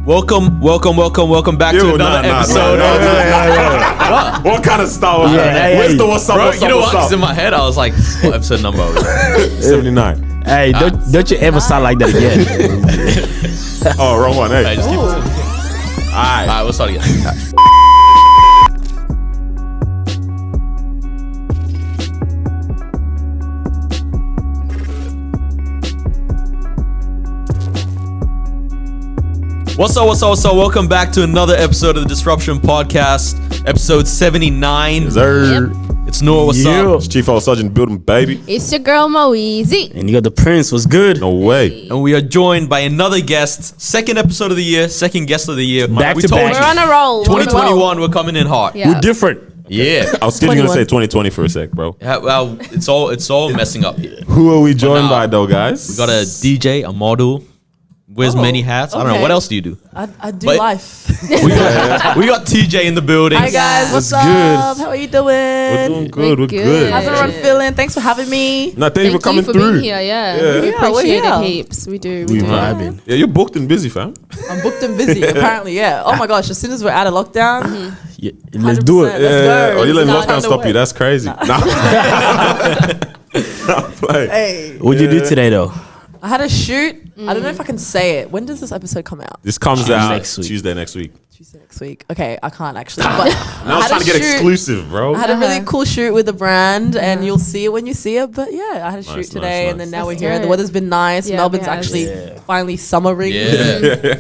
Welcome back to another episode. What kind of style was that? Where's the what's up? Bro, you know what? Because in my head, I was like, what episode number was it? 79. Hey, don't you ever sound like that again. Oh, wrong one. Hey. Hey, just keep it. All right, We'll start again. What's up? Welcome back to another episode of the Disruption Podcast, episode 79. Yes, sir. It's Noah, what's up? It's Chief Sergeant building, baby. It's your girl Moeezy. And you got the Prince. Was good. No way. And we are joined by another guest, second episode of the year, second guest of the year. Back we to told back. you, We're on a roll. 2021, we're coming in hot. Yeah. We're different. Yeah. I was still going to say 2020 for a sec, bro. Yeah, well, it's all messing up here. Who are we joined now, by, though, guys? We got a DJ, a model, wears many hats. I don't know. okay. What else do you do? I do But- life. We got TJ in the building. Hi guys, what's That's up? good. How are you doing? We're doing good. We're good. How's everyone feeling? Thanks for having me. No, thank you for coming for through. being here. Yeah, Yeah. we Yeah, we're appreciate here. it heaps. We do. We do. vibing. Yeah, you're booked and busy, fam. I'm booked and busy, apparently, yeah. Oh my gosh, as soon as we're out of lockdown, Yeah, let's do 100%. it. Let's go. Oh, you letting Start lockdown on the stop way. you? That's crazy. Nah. Play. hey. What'd you do today, though? I had a shoot. I don't know if I can say it. When does this episode come out? This comes Tuesday out next week. Tuesday next week. Tuesday next week. Okay, I can't actually. But Now I was trying to get exclusive, I bro. had a really cool shoot with the brand, and you'll see it when you see it. But yeah, I had a shoot Nice, today, nice, and then nice. now we're That's here. And the dope. weather's been nice. Yeah, Melbourne's it has. actually Yeah. finally summering. Yeah.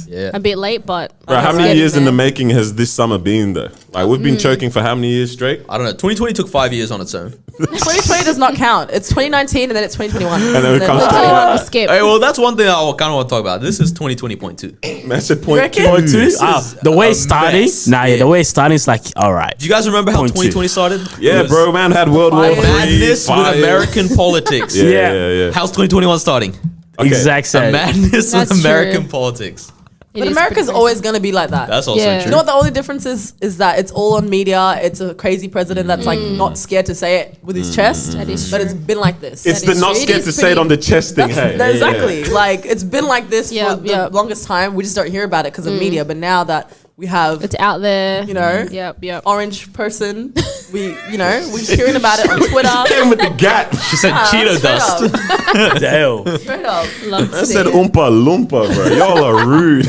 Yeah. A bit late, but Bro, how it's many getting years in the there. making has this summer been, though? Like, we've been choking for how many years straight? I don't know. 2020 took 5 years on its own. 2020 does not count. It's 2019 and then it's 2021. And then it comes to 21 will skip. Hey, well, that's one thing I kind of want to talk about. This is 2020.2. Man said point reckon? two. Point Two? This Ah, is the way a it's starting. mess. Nah, yeah, the way it's starting is like, all right. Do you guys remember how Point two. 2020 started? Yeah, It was bro, man had World War III. Madness fire. with American politics. Yeah. How's 2021 starting? Okay. Exact A same. madness That's with American true. politics. It But is America's pretty always crazy. going to be like that. That's also Yeah. true. You know what the only difference is that it's all on media. It's a crazy president that's like not scared to say it with his chest. That is But true. it's been like this. It's That the is not true. It scared is to say it pretty- on the chest thing. Hey, exactly. Like it's been like this Yeah, for the yeah. longest time. We just don't hear about it because of media. But now that we have, It's out there. you know, Yep. orange person, we're just hearing about it on Twitter. Came with the gap. She said Cheeto Straight dust. up. Damn. Straight up. Love I to said see it. oompa loompa, bro. Y'all are rude.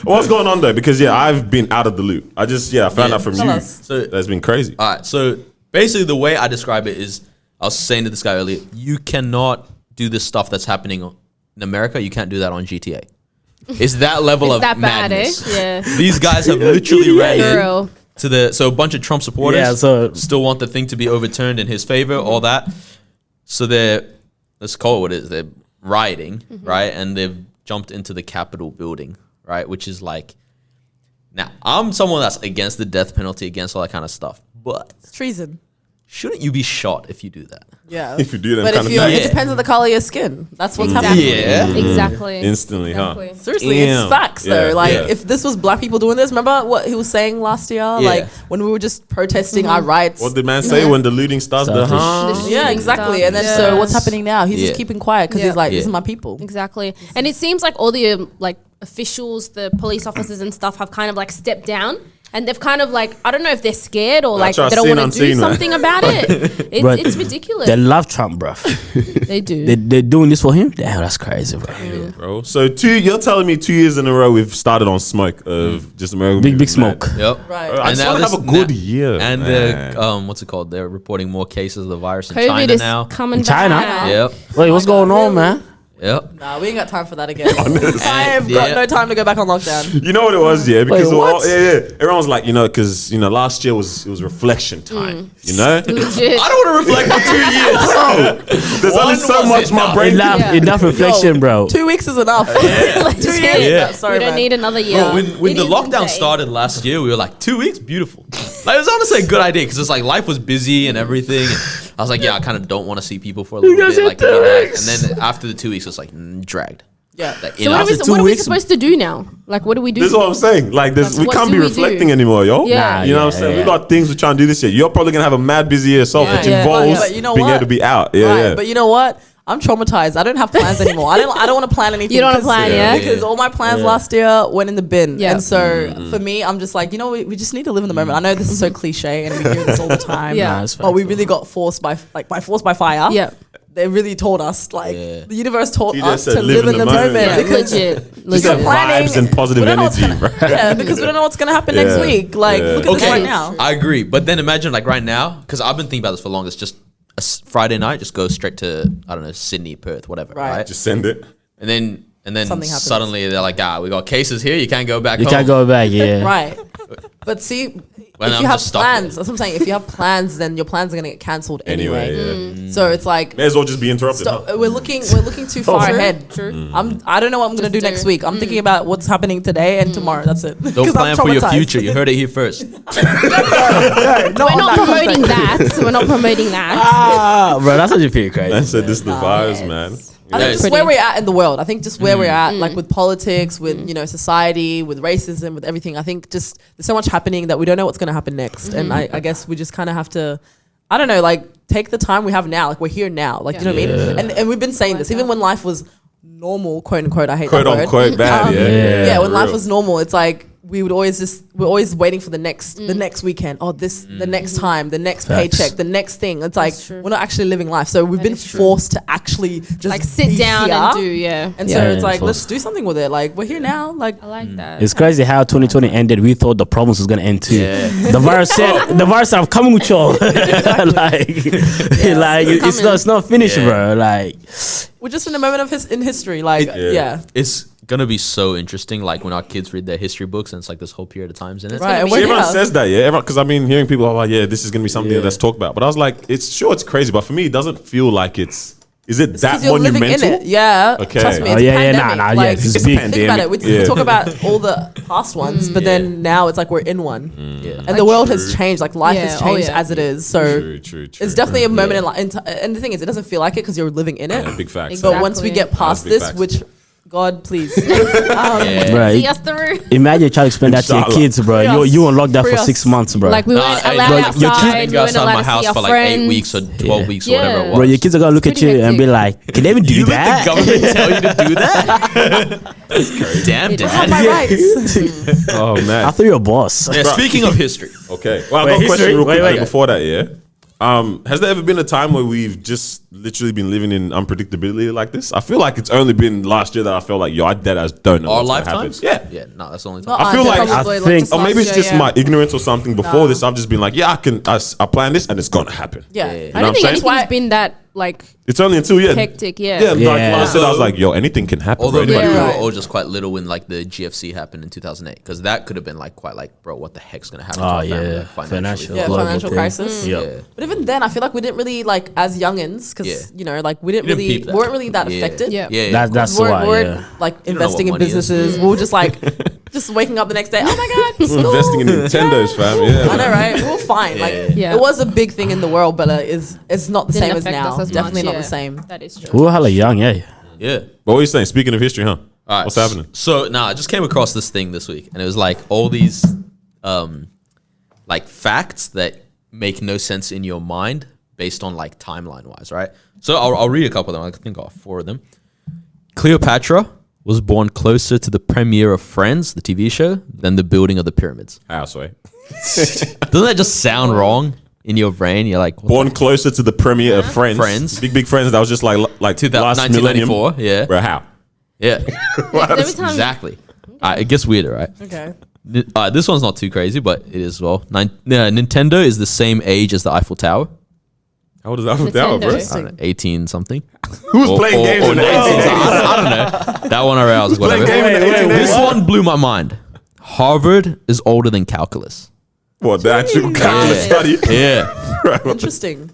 What's going on though? Because I've been out of the loop. I found out from Tell you. us. So, That's been crazy. all right. So basically, the way I describe it is, I was saying to this guy earlier, you cannot do this stuff that's happening in America. You can't do that on GTA. It's that level It's of that bad, eh? madness. Yeah. These guys have literally ran For in real. to so a bunch of Trump supporters Yeah, so- still want the thing to be overturned in his favor, all that. So let's call it what it is. They're rioting, right? And they've jumped into the Capitol building, right? Which is like, now I'm someone that's against the death penalty, against all that kind of stuff. But It's treason. shouldn't you be shot if you do that? Yeah. If you do them But kind if of you, things. it depends on the color of your skin. That's what's happening. Yeah. Exactly. Instantly, Exactly. huh? Seriously, Damn. it's facts Yeah, though. Like yeah. if this was black people doing this, remember what he was saying last year? Like when we were just protesting our rights. What did man say when the looting starts? The Started. Yeah, exactly. And then Yes. so what's happening now? He's Yeah. just keeping quiet because Yeah. he's like, Yeah. "This is my people." Exactly. And it seems like all the like officials, the police officers and stuff have kind of like stepped down. And they've kind of like, I don't know if they're scared or like That's what they I've don't seen want to do unseen, man. something about it. But It's ridiculous. They love Trump, bro. They do. They're doing this for him? Damn, that's crazy, bro. Bro. So you're telling me 2 years in a row we've started on smoke of just American Big movement. smoke. Yep. Right. I And just now want to have a this- good year. And man. what's it called? They're reporting more cases of the virus in COVID China is now. coming In China? back. Yep. Wait, what's going on, man? Yep. Nah, we ain't got time for that again. I have Yeah. got no time to go back on lockdown. You know what it was, yeah? Because Wait, what? everyone was like, because last year was reflection time. You know, Legit. I don't want to reflect on 2 years. there's only One so was much my enough. brain. Enough, Yeah. enough reflection, bro. 2 weeks is enough. 2 years. Yeah. Sorry, we don't man. need another year. Bro, when It the is lockdown insane. started last year, we were like, 2 weeks, beautiful. Like, it was honestly a good idea because it's like life was busy and everything. And I was like, I kind of don't want to see people for a little guys bit. had Like, it'd be 2 nice. weeks. And then after the 2 weeks, it's like dragged. Yeah. Like, So what after are 2 we weeks- supposed to do now? Like, what do we do? This is what I'm saying. Like, we What can't do be we reflecting do? anymore, yo. Yeah. You know what I'm saying? We got things we're trying to do this year. You're probably gonna have a mad busy year yourself, Yeah. which Yeah. involves But you know being what? able to be out. Yeah, Right. yeah. But you know what? I'm traumatized. I don't have plans anymore. I don't want to plan anything. You don't wanna plan, yeah? Because all my plans last year went in the bin. Yeah. And so for me, I'm just like, we just need to live in the moment. I know this is so cliche and we hear this all the time. Yeah. Nah, it's But we facts, really got forced by force by fire. Yeah. They really told us, like, Yeah. the universe taught You us just to said live in the moment. Yeah, Because legit. Just Legit. have planning- vibes and positive we don't know what's energy, gonna- bro. yeah, because we don't know what's going to happen next Yeah. week. Like, Yeah. look at this Okay. right now. I agree, but then imagine like right now, because I've been thinking about this for long. It's just a Friday night, just go straight to I don't know Sydney, Perth, whatever, Right. right? Just send it. And then Something happens. suddenly they're like, we got cases here. You can't go back You home. can't go back, yeah. Right. But see, Well, if I'm you have just stuck plans, with it. that's what I'm saying. If you have plans, then your plans are going to get cancelled anyway. Anyway, So it's like, may as well just be interrupted. stop, Huh? we're looking too far True, ahead. true. I don't know what I'm going to do Just next do. week. I'm thinking about what's happening today and tomorrow. That's it. Don't 'Cause I'm plan for your traumatized. future. You heard it here first. We're not promoting that. We're not promoting that. Ah, bro, that's actually pretty crazy. I said this is the vibes, man. I think Yeah. just Pretty. where we're at in the world. I think just where we're at, like with politics, with society, with racism, with everything. I think just there's so much happening that we don't know what's going to happen next, and I guess we just kind of have to, I don't know, like take the time we have now. Like we're here now. Like you know what I mean. And we've been saying this even when life was normal, quote unquote. I hate Quote that word. unquote bad, yeah. Yeah, when For life real. was normal, it's like we're always waiting for the next weekend. Oh, the next time, the next Facts. paycheck, the next thing. It's like true. we're not actually living life. So we've been is true. forced to actually just Like sit be down here. and do, yeah. And Yeah, so it's yeah, like, of let's course. do something with it. Like we're here now. Like I like that. It's crazy how 2020 ended. We thought the problems was gonna end too. Yeah. The virus said, I'm coming with y'all. like, it's not finished, Yeah. bro. Like, we're just in a moment of in history. Like yeah. It's gonna be so interesting. Like when our kids read their history books, and it's like this whole period of times in it. Right. And See, we're everyone here. says that, yeah. Because I've been hearing people are like, yeah, this is gonna be something Yeah. that's talked about. But I was like, it's crazy, but for me, it doesn't feel like it's. Is it that 'Cause you're living in monumental? it. Yeah. Okay. Trust me. Oh, It's a yeah, pandemic. nah, like, it's It's big. a think pandemic. about it. We Yeah. talk about all the past ones, but then now it's like we're in one. Yeah. And the world has changed. Like life Yeah, has oh, changed yeah. as it is. So True. it's definitely a moment in life. And the thing is, it doesn't feel like it because you're living in it. Yeah, big facts. Exactly. But once we get past big this, facts. which God please, Yeah. bro, See us through. imagine trying to explain that to your Inshallah. kids, bro. Free us. You unlocked that Free for us. 6 months, bro. Like we Nah, weren't I- allowed bro, your I outside. didn't We go weren't outside allowed my to see house our for like friends. 8 weeks or 12 weeks or Yeah. whatever it was. Bro, your kids are gonna look at you pretty and be hectic. like, "Can they even do You let that?" the government tell you to do that? Damn, It is have Dad. my rights. Oh I man. thought you were a boss. Yeah, speaking of history, Okay. Well, I've Wait, got a question history? real quick Wait. before that. Yeah. Has there ever been a time where we've just literally been living in unpredictability like this? I feel like it's only been last year that I felt like, yo, I dead ass don't know our what's gonna happen. lifetimes. Yeah. No, that's the only Not time. I feel ours, like- probably, I think- Or maybe last it's year, just yeah. my ignorance or something. Before this, I've just been like, yeah, I plan this and it's gonna happen. Yeah. Yeah. You know I what don't I'm think saying? anything's been that like It's only until hectic. Yeah. Yeah, like when I Yeah. said, I was like, yo, anything can happen. Although bro. maybe Anybody we were can- all just quite little when like the GFC happened in 2008, because that could have been like quite like, bro, what the heck's gonna happen? to Oh our family, yeah, like, financial, Yeah, global financial thing. crisis. Yeah. Yeah. But even then, I feel like we didn't really like as youngins because Yeah. like we didn't You didn't really peep that. weren't really that Yeah. affected. Yeah. Yeah, That- that's We weren't, why. we weren't Yeah. like You don't know investing in what money is. businesses. We were just like just waking up the next day. Oh my god, school. investing in Nintendos, fam. Yeah. I know, right? We were fine. Like Yeah. it was a big thing in the world, but it's not the Didn't same as affect now. us as Definitely much, not yeah. the same. That is true. We were hella young, yeah. Yeah. What were you saying? Speaking of history, huh? All right. What's happening? So, I just came across this thing this week, and it was like all these, like facts that make no sense in your mind based on like timeline wise, right? So I'll read a couple of them. I think I got 4 of them. Cleopatra was born closer to the premiere of Friends, the TV show, than the building of the pyramids. Houseway. Doesn't that just sound wrong in your brain? You're like, what Born closer to the premiere of Friends. Friends. Big Friends. That was just like the- last millennium. 1994. Yeah. Bro, how? Yeah. Every time, Exactly. It gets weirder, right? Okay. This one's not too crazy, but it is as well. Nintendo is the same age as the Eiffel Tower. How old is that from Tower, bro? Nintendo. I don't know, 18 something. Who's playing games in the 19 18th? I don't know. That one aroused Playing whatever. game in the 18th? This one blew my mind. Harvard is older than calculus. What, the actual calculus study? Yeah. Interesting.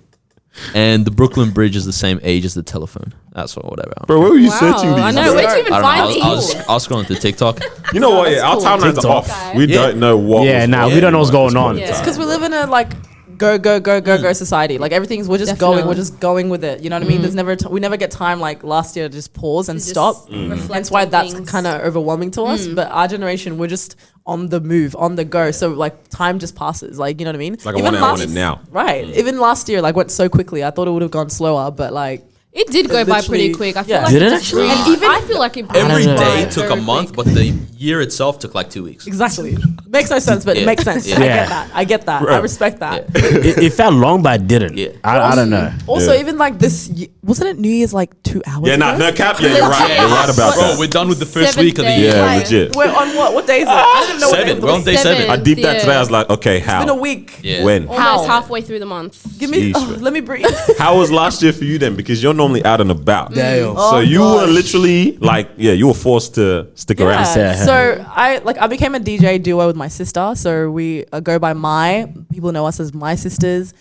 And the Brooklyn Bridge is the same age as the telephone. That's what, whatever. Bro, where were you Wow, searching these? I know. bro? Where'd you even I don't know. find I was, these? I was scrolling through TikTok. You know what? Yeah, our cool. timelines are TikTok. off. We don't know what. Yeah, was nah, going we don't know what's at going this on. point in Yeah. time. Because we live in a like go society. Like everything's we're just going. Definitely. We're just going with it. You know what I mean? There's never we never get time like last year to just pause and To just stop. reflect That's why on that's things. kind of overwhelming to us. But our generation, we're just on the move, on the go. So like time just passes. Like you know what I mean? It's like I want it now. Right. Even last year, like went so quickly. I thought it would have gone slower, but like It did go by pretty Literally, quick. I feel yeah. like Did it just actually? really- And even- I feel like it Every don't know. day took a very month, quick. but the year itself took like 2 weeks. Exactly. Makes no sense, but Yeah. it makes sense. Yeah. I get that. I get that. I respect that. It felt long, but it didn't. Yeah. I don't know. Also, Yeah. even like this, wasn't it New Year's like 2 hours Yeah, ago? no cap. Yeah, you're right. You're right about Bro, that. we're done with the first 7 week of the days. year. Yeah, Like, legit. we're on what? What day is it? I don't even know what day Seven. of the We're on week. day 7. I deep that Yeah. today. I was like, okay, how? It's been a week. Yeah. When? How? Almost halfway through the month. Give me. Sheesh, man. Let me breathe. How was last year for you then? Because you're normally out and about. Damn. So Oh, you were gosh. literally like, you were forced to stick around. Yeah. Yeah. So I became a DJ duo with my sister. So we go by Mai. People know us as My Sisters.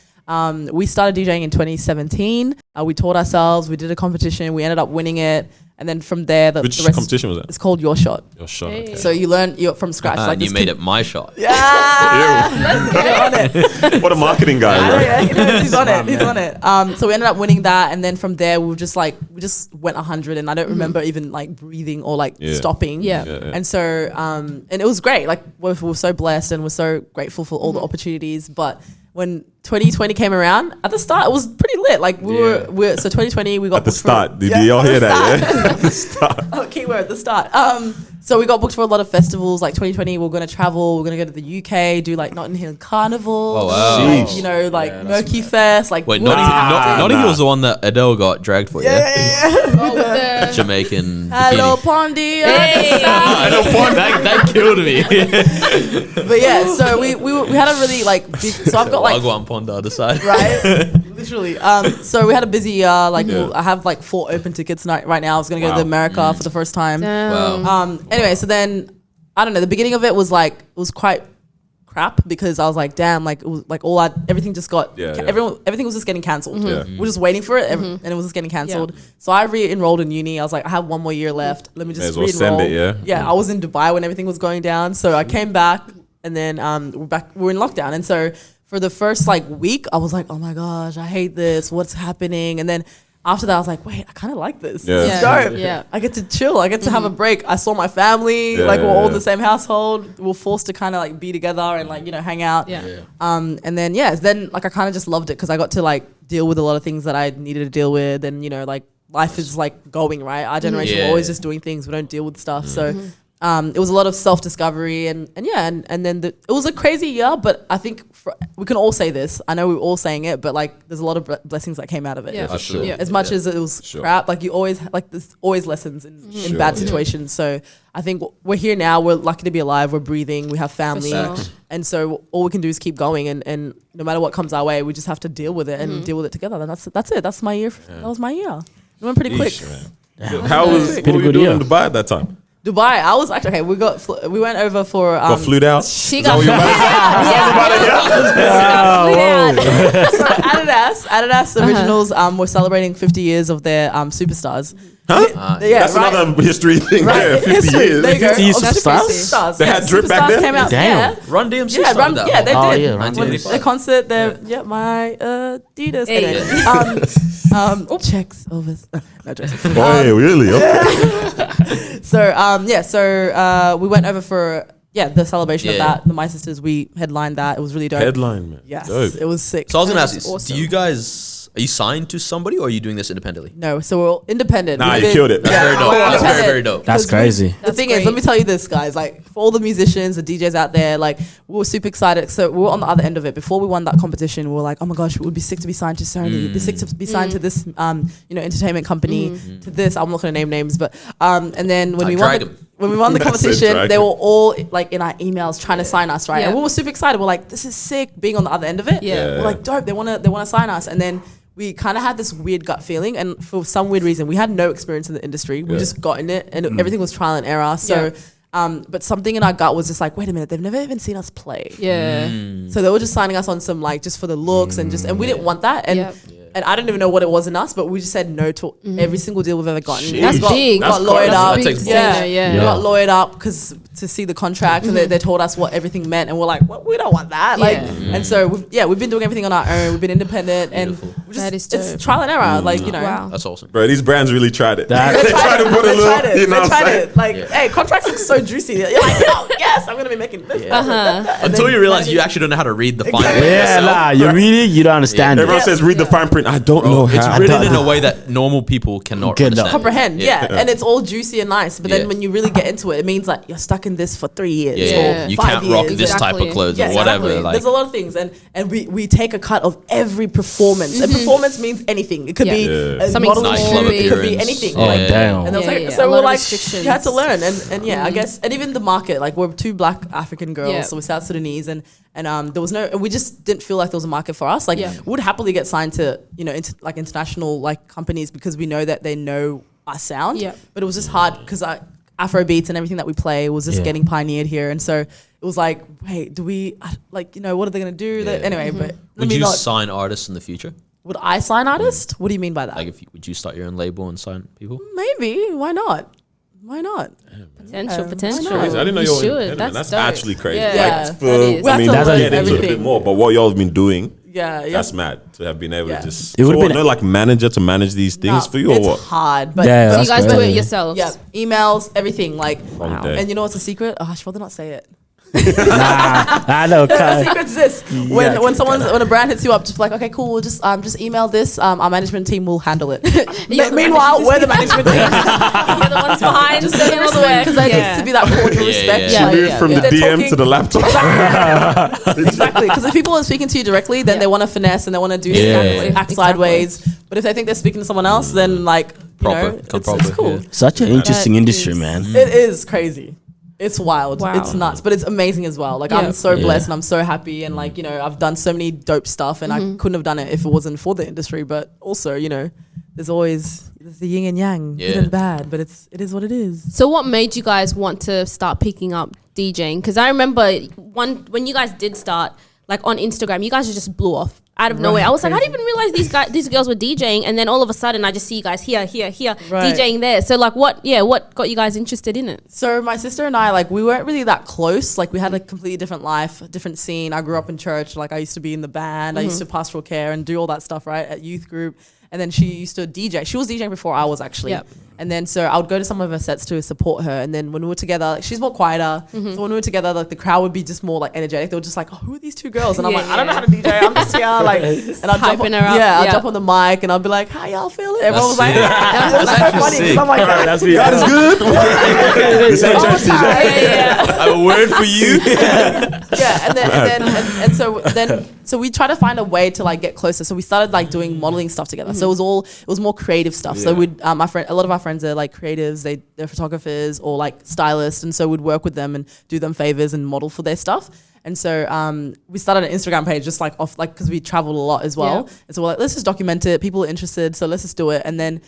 We started DJing in 2017. We taught ourselves. We did a competition. We ended up winning it. And then from there, Which the rest competition was that? It's called Your Shot. Your shot. Hey. Okay. So you learn from scratch. And you this made kid- it my shot. Yeah. Let's get on it. What a marketing guy, I know, bro. yeah, he knows, he's on it. He's on it. So we ended up winning that, and then from there we just went 100, and I don't remember even like breathing or like Yeah. stopping. Yeah. And so and it was great. Like we're so blessed, and we're so grateful for all the opportunities. But when 2020 came around, at the start it was pretty lit. Like we're so 2020 we got At the booked for- start. Did Yeah, y'all at hear the that? start. Yeah? At the start. Oh, keyword at the start. So we got booked for a lot of festivals. Like 2020, we're going to travel. We're going to go to the UK, do like Notting Hill Carnival. Oh, wow. Like, Sheesh. you know, like Yeah, that's Murky Fest. Like Wait, we're Notting, talented. Notting nah. Hill's the one that Adele got dragged for, yeah? Oh, with the Jamaican Hello, bikini. Pondy. Hey. I know, that killed me. But yeah, so we had a really like big, so I've got like Wagwan Pond the other side. right, literally. So we had a busy year. Like Yeah. I have like 4 open tickets right now. I was gonna go to Wow. America for the first time. Wow. Anyway, so then I don't know. The beginning of it was quite crap because I was like, damn, like it was like everything just got everything was just getting cancelled. Yeah. We're just waiting for it, and it was just getting cancelled. So I re-enrolled in uni. I was like, I have 1 more year left. Let me May just as well re-enroll. send it, yeah? I was in Dubai when everything was going down, so I came back, and then we're in lockdown, and so for the first like week, I was like, oh my gosh, I hate this. What's happening? And then after that, I was like, wait, I kind of like this. Yeah. This is Yeah. dope. Yeah. I get to chill. I get to have a break. I saw my family. Yeah, like we're all in yeah. the same household. We're forced to kind of like be together and like hang out. Yeah. And then like I kind of just loved it because I got to like deal with a lot of things that I needed to deal with, and like life is like going right. Our generation, Yeah. we're always just doing things. We don't deal with stuff. So. It was a lot of self-discovery and then it was a crazy year, but I think we can all say this. I know we're all saying it, but like there's a lot of blessings that came out of it. Yeah. For sure. Yeah. As much as it was Sure. crap, like you always like there's always lessons in Sure, bad yeah. situations. So I think we're here now. We're lucky to be alive. We're breathing. We have family, sure. and so all we can do is keep going. And no matter what comes our way, we just have to deal with it and deal with it together. And that's it. That's my year. That was my year. It went pretty quick. Yeesh, man. How was Pretty what were you good doing year. in Dubai at that time? Dubai. I was actually okay. We went over for Got flued out? She Is that got what you're about to So Adidas Originals. We're celebrating 50 years of their superstars. Huh? Yeah, That's right. another history thing there. 50 History. years. There you go. 50 years Oh, that's superstars? crazy. Stars. They had drip back Superstars then? Came out, Damn. yeah. Run DMC Yeah, started that. yeah, they Oh, did. yeah, When Run DMC. the concert, my Adidas. Hey. Anyway, checks over. No jokes. Boy, really? Okay. So we went over for the celebration of Yeah. that. The My Sisters, we headlined that. It was really dope. Headline, man. Yes, Dope. it was sick. So I was going to ask That's you, awesome. do you guys, are you signed to somebody or are you doing this independently? No, so we're all independent. Nah, We've you been- killed it. That's very dope. we're That's very, independent. very dope. That's Because crazy. The thing is, great. let me tell you this, guys. Like for all the musicians, the DJs out there, like we were super excited. So we were on the other end of it. Before we won that competition, we were like, oh my gosh, it would be sick to be signed to Sony. It'd be sick to be signed to this, entertainment company. To this, I'm not going to name names, but and then when we won drag the, 'em. when we won the That's it, competition, drag they 'em. were all like in our emails trying to sign us, right? Yeah. And we were super excited. We're like, this is sick, being on the other end of it. Yeah. We're like, dope. They wanna sign us, and then. We kind of had this weird gut feeling, and for some weird reason, we had no experience in the industry. We Yeah. just got in it, and everything was trial and error. So, but something in our gut was just like, wait a minute, they've never even seen us play. Yeah. So they were just signing us on some like just for the looks and we didn't want that. And Yep. and I don't even know what it was in us, but we just said no to every single deal we've ever gotten. Sheesh. That's We got, big. Got That's lawyered quite- up. that takes yeah, balls. Yeah. We Yeah. got lawyered up because to see the contract, and they told us what everything meant, and we're like, well, we don't want that. Like, Yeah. and so we've been doing everything on our own. We've been independent, Beautiful. and we're just, That is it's dope. trial and error. Like Wow. That's awesome. Bro, these brands really tried it. That- they tried to put a They little, tried it. you know They what I'm tried saying? it. Like, Yeah. hey, contracts look so juicy. You're like, yes, I'm gonna be making this. Until you realize you actually don't know how to read the fine print Yeah, yourself. nah, you read it, you don't understand Everyone it. says read the fine print. I don't know It's how. written in a way that normal people cannot understand. comprehend. Yeah. And it's all juicy and nice. But Yeah. then when you really get into it, it means like you're stuck in this for 3 years. Yeah, Or you 5 can't rock years. this type Exactly. of clothes Yeah, or whatever. exactly. Like, There's a lot of things, and we take a cut of every performance, and performance means anything. It could be a Something modeling small. shoot, it could be Appearance. anything. Oh, Like, damn. and they was like, Yeah, so a we're lot of like, restrictions. you had to learn, and yeah, I guess, and even the market, like we're 2 black African girls, Yeah. so we're South Sudanese, and there was no, and we just didn't feel like there was a market for us. Like, Yeah. we would happily get signed to, like international like companies because we know that they know our sound. Yeah. But it was just hard because Afro beats and everything that we play was just Yeah. getting pioneered here, and so it was like, wait, do we what are they gonna do? Anyway, but let would me you not. sign artists in the future? Would I sign artist? What do you mean by that? Like, would you start your own label and sign people? Maybe. Why not? Why not? Potential. Crazy. I didn't know You you were should. independent. That's That's dope. actually crazy. Yeah. Yeah, Like, that is. We have to that's learn how get into it a everything. bit more, but what y'all have been doing, Yeah, that's mad to have been able Yeah. to just. It would've So, been- no, like manager to manage these things Nah, for you or it's what? hard, but Yeah, So you that's guys do it crazy. yourselves. yeah, emails, everything. Like, Long day. and you know what's a secret? Oh, I should rather not say it. I know. The Kai. secret's this: when when a brand hits you up, just like, okay, cool, we'll just email this. Our management team will handle it. Meanwhile, we're the management team. You're the ones behind. Just send all the way because there needs to be that cordial Yeah, respect. yeah. She Yeah, moved yeah, from If the they're DM to the laptop. Exactly, because if people are speaking to you directly, then they want to finesse and they want to do Yeah. act sideways. But if they think they're speaking to someone else, then like Proper, it's cool. yeah. Such an interesting That industry, is- man. It is crazy. It's wild. Wow. It's nuts, but it's amazing as well. Like, Yeah. I'm so Yeah. blessed and I'm so happy, and like, I've done so many dope stuff, and I couldn't have done it if it wasn't for the industry. But also, there's always the yin and yang, good Yeah. and bad, but it is what it is. So what made you guys want to start picking up DJing? Because I remember when you guys did start, like on Instagram, you guys just blew off out of nowhere. I was like, I didn't even realize these girls were DJing, and then all of a sudden, I just see you guys here, Right. DJing there. So like, what got you guys interested in it? So my sister and I, like, we weren't really that close. Like, we had a completely different life, a different scene. I grew up in church. Like, I used to be in the band. I used to pastoral care and do all that stuff, right, at youth group. And then she used to DJ. She was DJing before I was, actually. Yep. And then so I would go to some of her sets to support her. And then when we were together, like, she's more quieter. So when we were together, like, the crowd would be just more like energetic. They were just like, oh, who are these 2 girls? And I'm Yeah, like, I don't know how to DJ. I'm just here, like, and I'd jump Hyping on, her up, yeah, I'd yeah. jump on the mic and I'd be like, how y'all feeling? Everyone was like, sick. yeah. It was so funny because I'm like, That's me. God is good. This ain't all church, the time. TJ. I have a word for you. Yeah, and so we try to find a way to like get closer. So we started like doing modeling stuff together. So it was more creative stuff. So Yeah. we'd a lot of our friends are like creatives, they're photographers or like stylists, and so we'd work with them and do them favors and model for their stuff. And so we started an Instagram page just like off, like, because we traveled a lot as well. Yeah. And so we're like, let's just document it. People are interested, so let's just do it. And then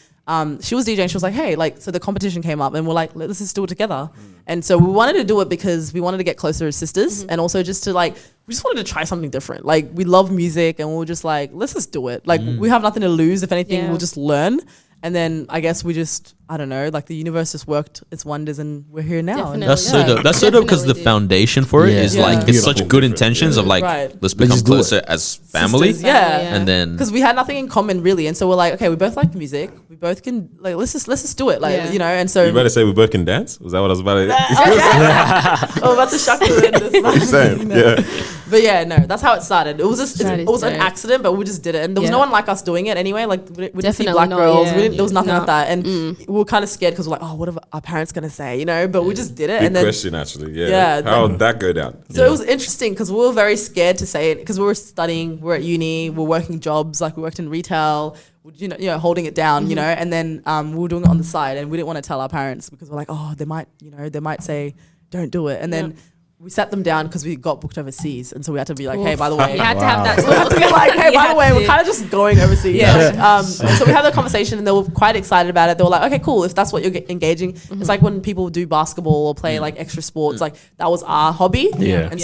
she was DJing. She was like, hey, like, so the competition came up, and we're like, let's just do it together. And so we wanted to do it because we wanted to get closer as sisters, and also just to like, we just wanted to try something different. Like, we love music, and we were just like, let's just do it. Like, we have nothing to lose. If anything, Yeah. we'll just learn. And then I guess we just, I don't know, like the universe just worked its wonders, and we're here now. And Definitely. That's so dope. That's so dope because the Definitely do. foundation for it Yeah. is Yeah. like it's Beautiful, such good different, intentions yeah. of like Right. let's Let's become just do it. closer as family, Sisters, yeah. and then Because we had nothing in common really, and so we're like, okay, we both like music, we both can like let's just do it, like Yeah. and so You better say we both can dance? Was that what I was about to oh, that's a shock to the saying? Yeah. But yeah, no, that's how it started. It was just That it is was an dope. accident, but we just did it, and there was Yeah. no one like us doing it anyway. Like we didn't see Definitely black not, girls. yeah. There was nothing No. like that, and we were kind of scared because we're like, oh, what are our parents gonna say, But we just did it, Big and then question, actually. Yeah. Yeah, How would that go down? so it was interesting because we were very scared to say it because we were studying, we're at uni, we're working jobs, like we worked in retail, holding it down, and then we were doing it on the side, and we didn't want to tell our parents because we're like, oh, they might say don't do it, and then we sat them down because we got booked overseas, and so we had to be like, hey, by the way, You had to have that. we had to be like, hey, You by had the way, to. we're kind of just going overseas. Yeah. And so we had the conversation, and they were quite excited about it. They were like, okay, cool. If that's what you're engaging, it's like when people do basketball or play like extra sports, like that was our hobby. Yeah. And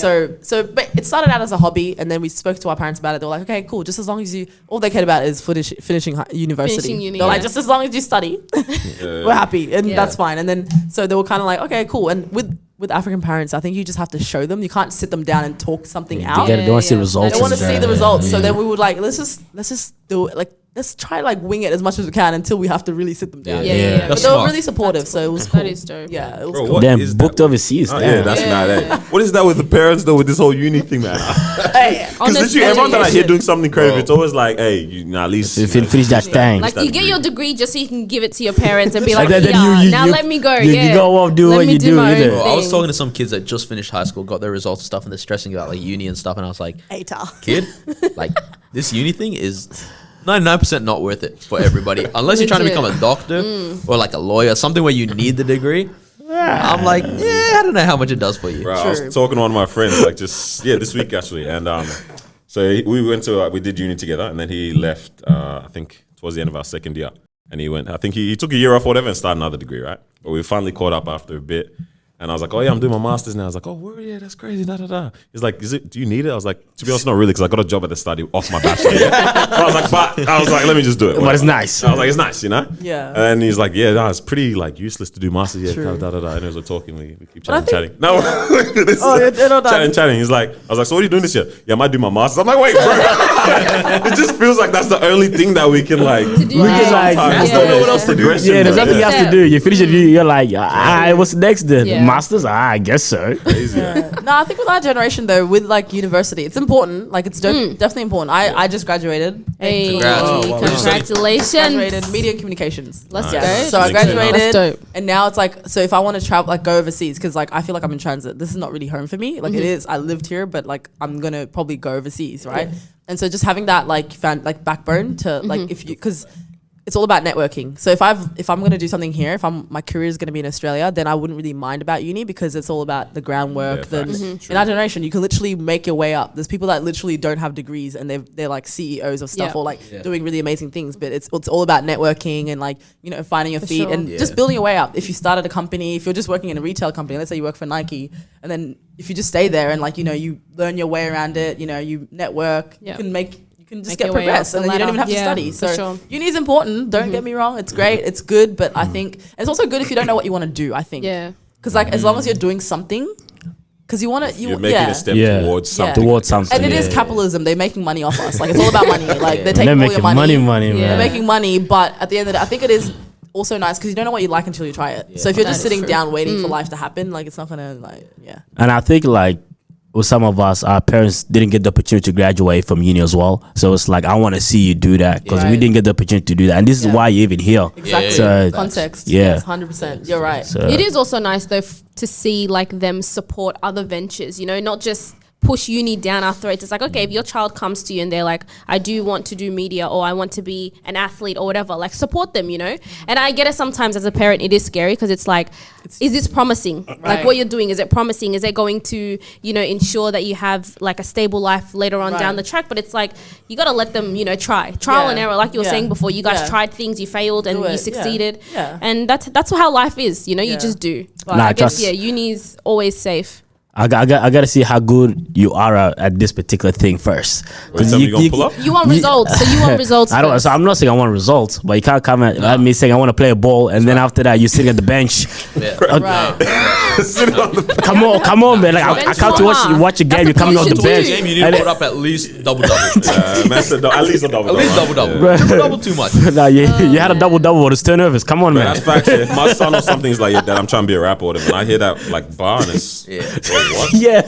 but it started out as a hobby, and then we spoke to our parents about it. They were like, okay, cool. Just as long as all they cared about is finishing university. Finishing uni, They're like, yeah. just as long as you study, we're happy, and Yeah. that's fine. And then so they were kind of like, okay, cool. And with African parents, I think you just have to show them. You can't sit them down and talk something out. They want to see Yeah. results. They want to and see the that. results. So Yeah. then we would like, let's just do it. Like, let's try like wing it as much as we can until we have to really sit them down. Yeah. But That's they were smart. really supportive, so it was cool. That is dope. Yeah, it was Bro, cool. what Damn, is booked that? overseas. Oh, damn. yeah, that's not it. What is that with the parents though? With this whole uni thing, man? Hey, Because literally everyone that I hear doing something creative, it's always like, hey, you at least If you finish that thing. Like you get your degree just so you can give it to your parents and be like, Like that, then yeah, you- now you- let me go. you go off, do Let what me you do, my you own know. Bro, I was thing. talking to some kids that just finished high school, got their results and stuff, and they're stressing about like uni and stuff. And I was like, kid, like this uni thing is 99% not worth it for everybody, unless you're trying to Legit. become a doctor or like a lawyer, something where you need the degree. I'm like, I don't know how much it does for you. Bro, I was talking to one of my friends, like this week actually, and so we went to we did uni together, and then he left. I think towards the end of our second year, and he went. I think he took a year off, or whatever, and started another degree, right? But we finally caught up after a bit. And I was like, oh yeah, I'm doing my master's now. I was like, oh, word, yeah, that's crazy, da da da. He's like, do you need it? I was like, to be honest, not really, because I got a job at the study off my bachelor. So I was like, let me just do it. But it's nice. I was like, it's nice, you know? Yeah. And he's like, yeah, no, it's pretty like useless to do masters. Yeah, da da da da. And as we're talking, we keep chatting. No, chatting. He's like, I was like, so what are you doing this year? Yeah, I might do my masters. I'm like, wait, bro. It just feels like that's the only thing that we can like. To do We can, like, sometimes. yeah. Don't know what else to do. Yeah, there's nothing else to do. You finish it, you're like, what's next then? Yeah. Masters? I guess so. Crazy. No, I think with our generation though, with like university, it's important. Like it's definitely important. I just graduated. Hey, Congrats. Oh, wow. congratulations. Graduated media and communications. Let's Nice. go. So I Makes sense. graduated, That's dope. and now it's like, so if I want to travel, like go overseas, because like I feel like I'm in transit. This is not really home for me. Like it is. I lived here, but like I'm gonna probably go overseas, right? And so just having that like backbone to like if you because. It's all about networking. So if I'm going to do something here, my career is going to be in Australia, then I wouldn't really mind about uni because it's all about the groundwork. Yeah, facts. In our generation, you can literally make your way up. There's people that literally don't have degrees and they're like CEOs of stuff Yeah. or like doing really amazing things. But it's all about networking and like, you know, finding your feet sure. and just building your way up. If you started a company, if you're just working in a retail company, let's say you work for Nike, and then if you just stay there and like, you know, you learn your way around it, you know, you network, Yeah. you can just Make get your way up progress the and then you don't even have ladder. to study. Yeah, So for sure. uni is important. Don't get me wrong. It's great. It's good. But I think it's also good if you don't know what you want to do, I think. Yeah. Because like as long as you're doing something, because you want to, You're making a step Yeah. towards Yeah. something. Towards something. and it is yeah. capitalism. They're making money off us. Like it's all about money. Like they're And taking they're all making your money. money, Yeah. They're man. making money, but at the end of the day, I think it is also nice because you don't know what you like until you try it. So if you're That just is sitting true. down waiting for life to happen, like it's not gonna like And I think like with some of us, our parents didn't get the opportunity to graduate from uni as well. So it's like, I want to see you do that because we Right. didn't get the opportunity to do that. And this is why you're even here. exactly So- context. Yeah. Yes, 100%. You're right. So It is also nice though to see like them support other ventures, you know, not just push uni down our throats. It's like, okay, if your child comes to you and they're like, I do want to do media or I want to be an athlete or whatever, like support them, you know? And I get it sometimes as a parent, it is scary because it's like, is this promising? Like what you're doing, is it promising? Is it going to, you know, ensure that you have like a stable life later on down the track? But it's like, you got to let them, you know, trial Yeah. and error. Like you were Yeah. saying before, you guys Yeah. tried things, you failed and Do you it. Yeah. succeeded. Yeah. And that's how life is, you know, you Yeah. just do. But Nah, I guess, trust- yeah, uni's always safe. I got to see how good you are at this particular thing first. Wait, tell me you gonna pull up? You want results, so you want results I don't. first. So I'm not saying I want results, but you can't come at me saying I want to play a ball, and then after that you're sitting at the bench. Right. Sitting on the Come on, man! Like I Bench come to warmer. watch a game. That's You're coming what off you the should bench. do. Game, you need to And put up at least double double. man said, at least a double. At least double double. Bruh. Triple double too much. Nah, you had a double. It's turnovers. Come on, man. That's facts. Yeah. If my son or something is like, yeah, Dad, I'm trying to be a rapper or whatever, and I hear that like bar and it's, Yeah. wait, what? Yeah.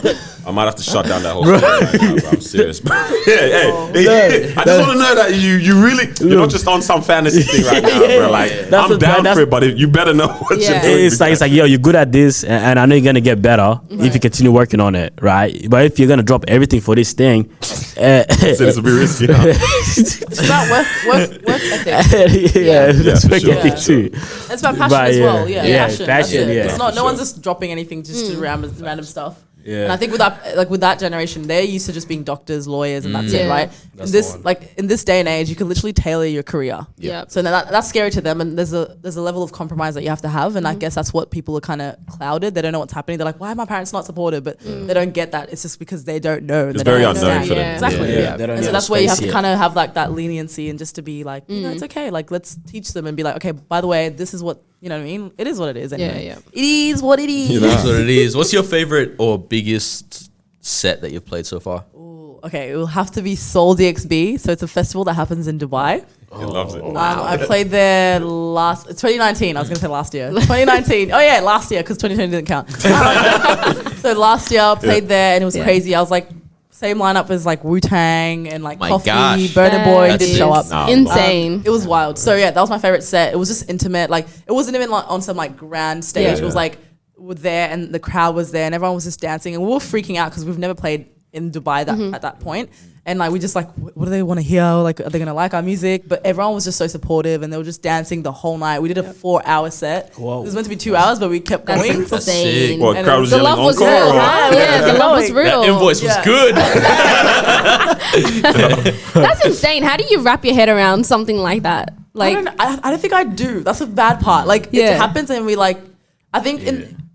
I might have to shut down that whole thing right now, bro. I'm serious. Hey, I just want to know that you really, you're not just on some fantasy thing right now, bro. Like, That's I'm down for it, but you better know what Yeah. you're doing. It's like, yo, you're good at this, and I know you're gonna get better if you continue working on it, right? But if you're gonna drop everything for this thing, So this will be risky. Huh? It's about work ethic. yeah, that's for work sure. ethic too. It's about passion But as yeah. well. Yeah, Yeah, passion. passion, That's it. yeah. It's not. For No sure. one's just dropping anything just to random stuff. Yeah. And I think with that generation, they're used to just being doctors, lawyers, and that's it, Yeah. right? That's In the one. in this day and age, you can literally tailor your career. Yeah. So that's scary to them, and there's a level of compromise that you have to have, and I guess that's what people are kind of clouded. They don't know what's happening. They're like, why are my parents not supportive? But they don't get that. It's just because they don't know. It's They very don't unknown understand. for them. Yeah. Exactly. Yeah, they don't And so know that's the where you have space to yet. kind of have like that leniency and just to be like, you know, it's okay. Like let's teach them and be like, okay, by the way, this is what you know what I mean. It is what it is. Anyway. Yeah. It is what it is. You know? That's what it is. What's your favorite or biggest set that you've played so far? Okay, it will have to be Seoul DXB. So it's a festival that happens in Dubai. He loves it. I played there 2019. I was going to say last year. 2019. Oh yeah, last year because 2020 didn't count. So last year I played there and it was crazy. I was like, same lineup as like Wu-Tang and like My Coffee, gosh. Burna Boy That's did show up. Nah, Insane. It was wild. So yeah, that was my favorite set. It was just intimate. Like it wasn't even like on some like grand stage. Yeah. It was like we were there and the crowd was there and everyone was just dancing and we were freaking out because we've never played in Dubai at that point. And like we just like, what do they want to hear? Like, are they gonna like our music? But everyone was just so supportive and they were just dancing the whole night. We did a 4-hour set. Whoa. It was meant to be 2 hours, but we kept That's going. insane. What, And crowd was The yelling love was encore? real. or what? Yeah, the love was real. That invoice was Yeah. good. That's insane. How do you wrap your head around something like that? Like, I don't think I do. That's the bad part. Like Yeah. it happens and we like, I think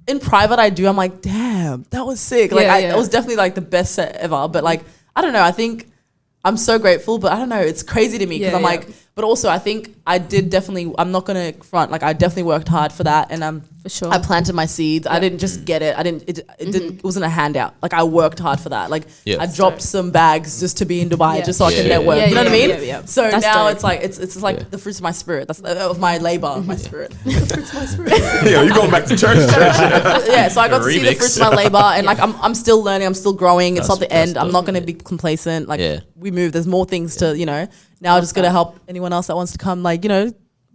in private I do. I'm like, damn, that was sick. Like Yeah. it was definitely like the best set ever. But like, I don't know. I think I'm so grateful, but I don't know. It's crazy to me because Yeah, I'm like, but also I think I did definitely. I'm not gonna front. Like I definitely worked hard for that, and for sure. I planted my seeds. I didn't just get it. I didn't. It didn't. It wasn't a handout. Like I worked hard for that. Like Yeah. I dropped some bags just to be in Dubai, Yeah. just so I can Yeah. network. Yeah, you know what I yeah, mean? yeah, yeah. So That's now dope. it's like it's like Yeah. the fruits of my spirit. That's of my labor, my spirit. The fruits of my spirit. Yeah, you going back to church? Yeah, so I got to see the Remix. fruits of my labor, and like I'm still learning, I'm still growing. It's not the end. I'm not gonna be complacent. Like Yeah. we move. There's more things to Now I just gotta help anyone else that wants to come. Like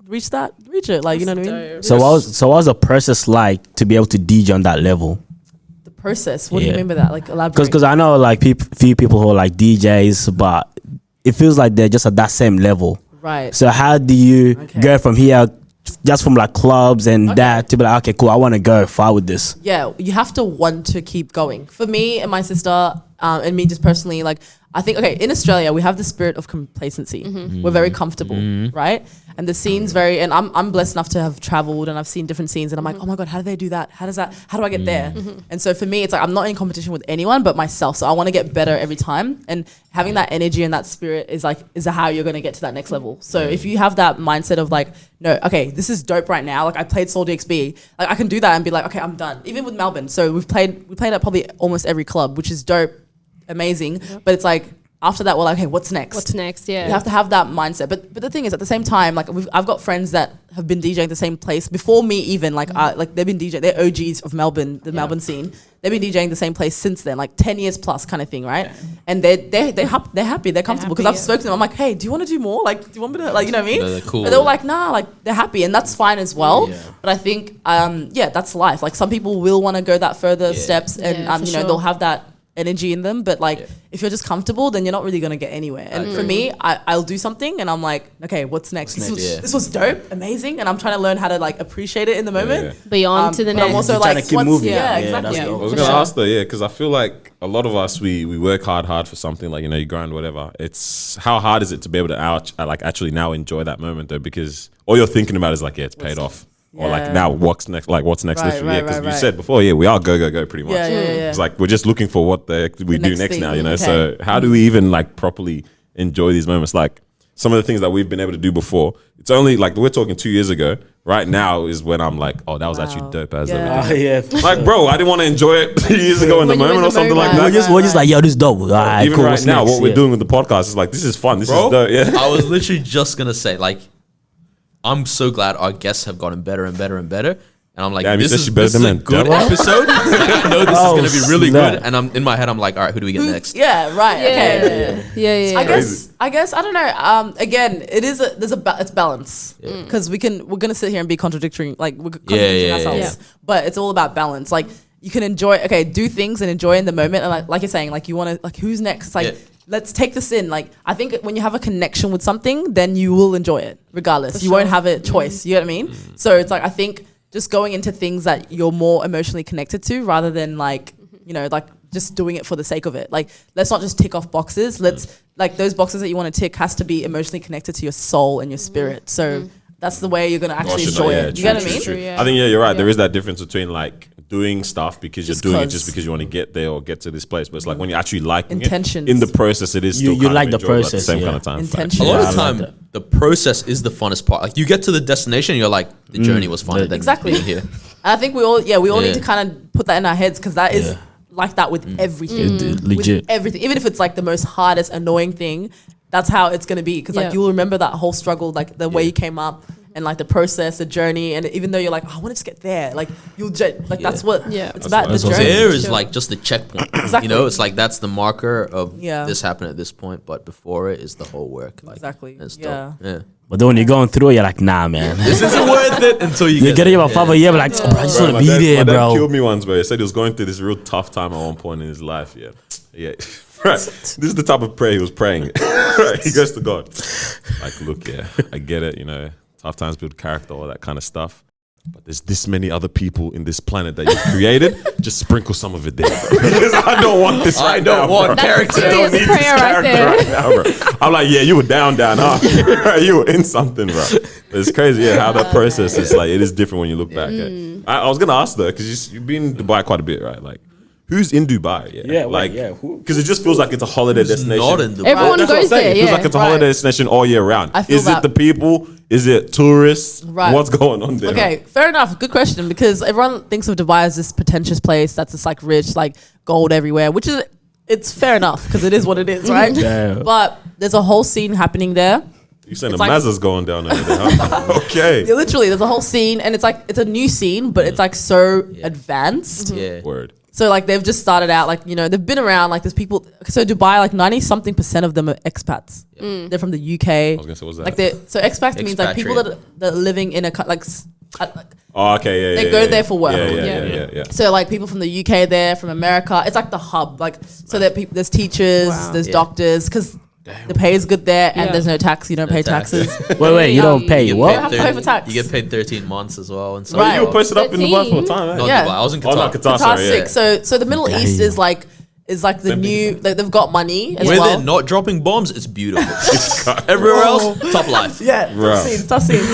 reach it. Like you know what I mean. So what was the process like to be able to DJ on that level? The process. What do you Yeah. mean by that? Like elaborate. Because I know like few people who are like DJs, but it feels like they're just at that same level. Right. So how do you Okay. go from here, just from like clubs and that, to be like, okay, cool, I want to go far with this? Yeah, you have to want to keep going. For me and my sister, and me just personally, like I think, okay, in Australia we have the spirit of complacency. We're very comfortable, right? And the scene's very, and I'm blessed enough to have traveled and I've seen different scenes, and I'm like, oh my god, how do they do that? How do I get there? And so for me, it's like I'm not in competition with anyone but myself. So I want to get better every time, and having that energy and that spirit is how you're going to get to that next level. So if you have that mindset of like, no, okay, this is dope right now. Like I played Soul DXB, like I can do that and be like, okay, I'm done. Even with Melbourne, so we played at probably almost every club, which is dope, amazing. But it's like after that, we're like, okay, what's next? What's next? Yeah. You have to have that mindset. But the thing is, at the same time, like I've got friends that have been DJing the same place before me even. Like they've been DJing. They're OGs of Melbourne, the Melbourne scene. They've been DJing the same place since then, like 10 years plus kind of thing, right? And they're happy, they're comfortable. Because I've spoken to them. I'm like, hey, do you want to do more? Like, do you want me to, like, you know what I mean? They're cool. But they were like, nah, like they're happy, and that's fine as well. But I think, that's life. Like some people will want to go that further steps, and Yeah, for sure. they'll have that energy in them, but like if you're just comfortable, then you're not really gonna get anywhere. And for me, I'll do something and I'm like, okay, what's next? This was dope, amazing, and I'm trying to learn how to like appreciate it in the moment. Beyond to the But next. I'm also You're trying like, to keep what's, moving. yeah, Yeah, exactly. that's I dope. was For gonna sure. ask though, yeah, because I feel like a lot of us we work hard for something, like you grind whatever. It's how hard is it to be able to actually now enjoy that moment though, because all you're thinking about is like, yeah, it's paid off. Or like Yeah. now what's next? Like what's next? Right, Literally, because right, you right. said before, we are go pretty much. Yeah. It's like we're just looking for what we do next next thing, now, okay. So how do we even like properly enjoy these moments? Like some of the things that we've been able to do before. It's only like we're talking 2 years ago. Right now is when I'm like, oh, that was actually dope as everything. Like, bro, I didn't want to enjoy it 2 years ago in the When you're in moment the or something like moment. that. We're just like, yo, this is dope. All right, Even cool, right what's now, next? what we're Yeah. doing with the podcast is like, this is fun. This Bro, is dope. Yeah. I was literally just gonna say, like, I'm so glad our guests have gotten better and better and better. And I'm like, Damn, you this said is, she better this is than a good Mandela? episode. I know this Oh, is gonna be really snap. good. And I'm in my head, I'm like, all right, who do we get next? Yeah, right. Okay. Yeah. I guess I don't know. Again, it's balance because we're gonna sit here and be contradicting, like we're contradicting ourselves. But it's all about balance. Like you can do things and enjoy in the moment, and like you're saying, like you want to, like who's next? It's like let's take this in. Like I think when you have a connection with something, then you will enjoy it regardless. You won't have a choice. You know what I mean? So it's like I think just going into things that you're more emotionally connected to rather than like like just doing it for the sake of it. Like let's not just tick off boxes. Let's like those boxes that you want to tick has to be emotionally connected to your soul and your spirit. So that's the way you're gonna actually enjoy it. You get what I mean? True. I think you're right. There is that difference between like doing stuff because Just you're doing it 'cause. just because you want to get there or get to this place. But it's like when you're actually liking Intentions. it in the process, it is You- still you kind like of the enjoyable at process, the same yeah. kind of time. Intentions. A lot Yeah, of the I like time, the process is the funnest part. Like you get to the destination, and you're like, the journey was fun. Then Exactly. being here. And I think we all Yeah. need to kind of put that in our heads because that is like that with everything. Legit. With everything. Even if it's like the most hardest, annoying thing, that's how it's gonna be. Because like Yeah. you'll remember that whole struggle, like the way you came up. And like the process, the journey, and even though you're like, I want to just get there, like that's what it's about. That's The what- journey. There is like just the checkpoint. Exactly. You know, it's like that's the marker of Yeah. this happened at this point, but before it is the whole work. Like, Exactly. It's Yeah. dope. Yeah. But then when you're going through it, you're like, nah, man. This isn't worth it until you You're get getting there. about 5 a year, but like, oh, bro, I just Bro, want to be my there, dad bro. killed me once, bro. He said he was going through this real tough time at one point in his life. Yeah. Right. This is the type of prayer he was praying. Right. He goes to God. Like, look, I get it, you know. Tough times build character, all that kind of stuff. But there's this many other people in this planet that you've created. Just sprinkle some of it there, bro. Because I don't want this I right don't now, want bro. character. I don't Serious need this prayer right character there. right now, bro. I'm like, yeah, you were down, huh? You were in something, bro. It's crazy, how that process is like. It is different when you look back. I was gonna ask though, because you've been in Dubai quite a bit, right? Like, who's in Dubai? Like, because it just feels like it's a holiday destination. Not in Dubai. Everyone That's what I'm goes saying. there. It feels Yeah. like it's a holiday destination all year round. I feel Is it that. the people? Is it tourists? Right. What's going on there? Okay, fair enough. Good question, because everyone thinks of Dubai as this pretentious place that's just like rich, like gold everywhere, which is it's fair enough because it is what it is, right? Yeah. But there's a whole scene happening there. You saying the It's like- Mazda's going down over there? Huh? Okay. Yeah, literally, there's a whole scene, and it's like it's a new scene, but it's like so advanced. Yeah. Word. So like they've just started out, like, you know, they've been around, like there's people. So Dubai, like 90-something% of them are expats. They're from the UK. I was gonna say, what's that? Like so expats means like people that are living in a like Oh, okay, yeah. They go there for work. Yeah. so like people from the UK there, from America. It's like the hub. Like so that there's teachers, Wow. there's Yeah. doctors, because the pay is good there, and Yeah. there's no tax. You don't pay tax. taxes. Wait, you don't pay You what? get have paid to pay for tax. You get paid 13 months as well. And so Right. You were posted up in Dubai for a 13? time, right? Not Yeah. Dubai. I was in Oh, Qatar. no, Qatar, Qatar's sorry, sick. So the Middle East is like the new. Like, they've got money as Where well. they're not dropping bombs, it's beautiful. Everywhere else, tough life. Yeah, Right. tough scenes.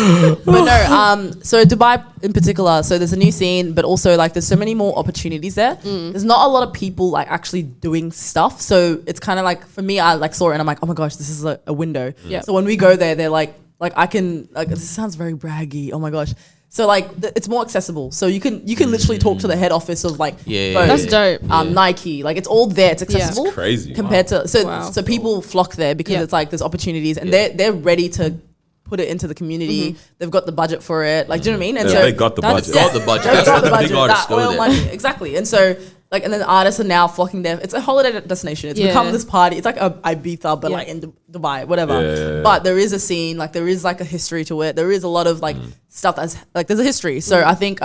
But no, so Dubai in particular, so there's a new scene, but also like there's so many more opportunities there. There's not a lot of people like actually doing stuff. So it's kind of like, for me, I like saw it and I'm like, oh my gosh, this is a window. Yeah. So when we go there, they're like I can, like, this sounds very braggy. Oh my gosh. So like it's more accessible. So you can literally talk to the head office of like Yeah, Vogue, That's dope. Nike. Like it's all there. It's accessible. It's crazy. Compared to Wow. so people flock there because Yeah. it's like there's opportunities, and they're ready to put it into the community. They've got the budget for it. Like, do you know what I mean? And Yeah, so they got the That's- budget. Got the budget. they've That's got why the the big budget, artists that go oil there. money, exactly. And so like, and then the artists are now flocking there. It's a holiday destination. It's Yeah. become this party. It's like a Ibiza, but Yeah. like in Dubai, whatever. Yeah. But there is a scene, like there is like a history to it. There is a lot of like stuff that's like, there's a history. So I think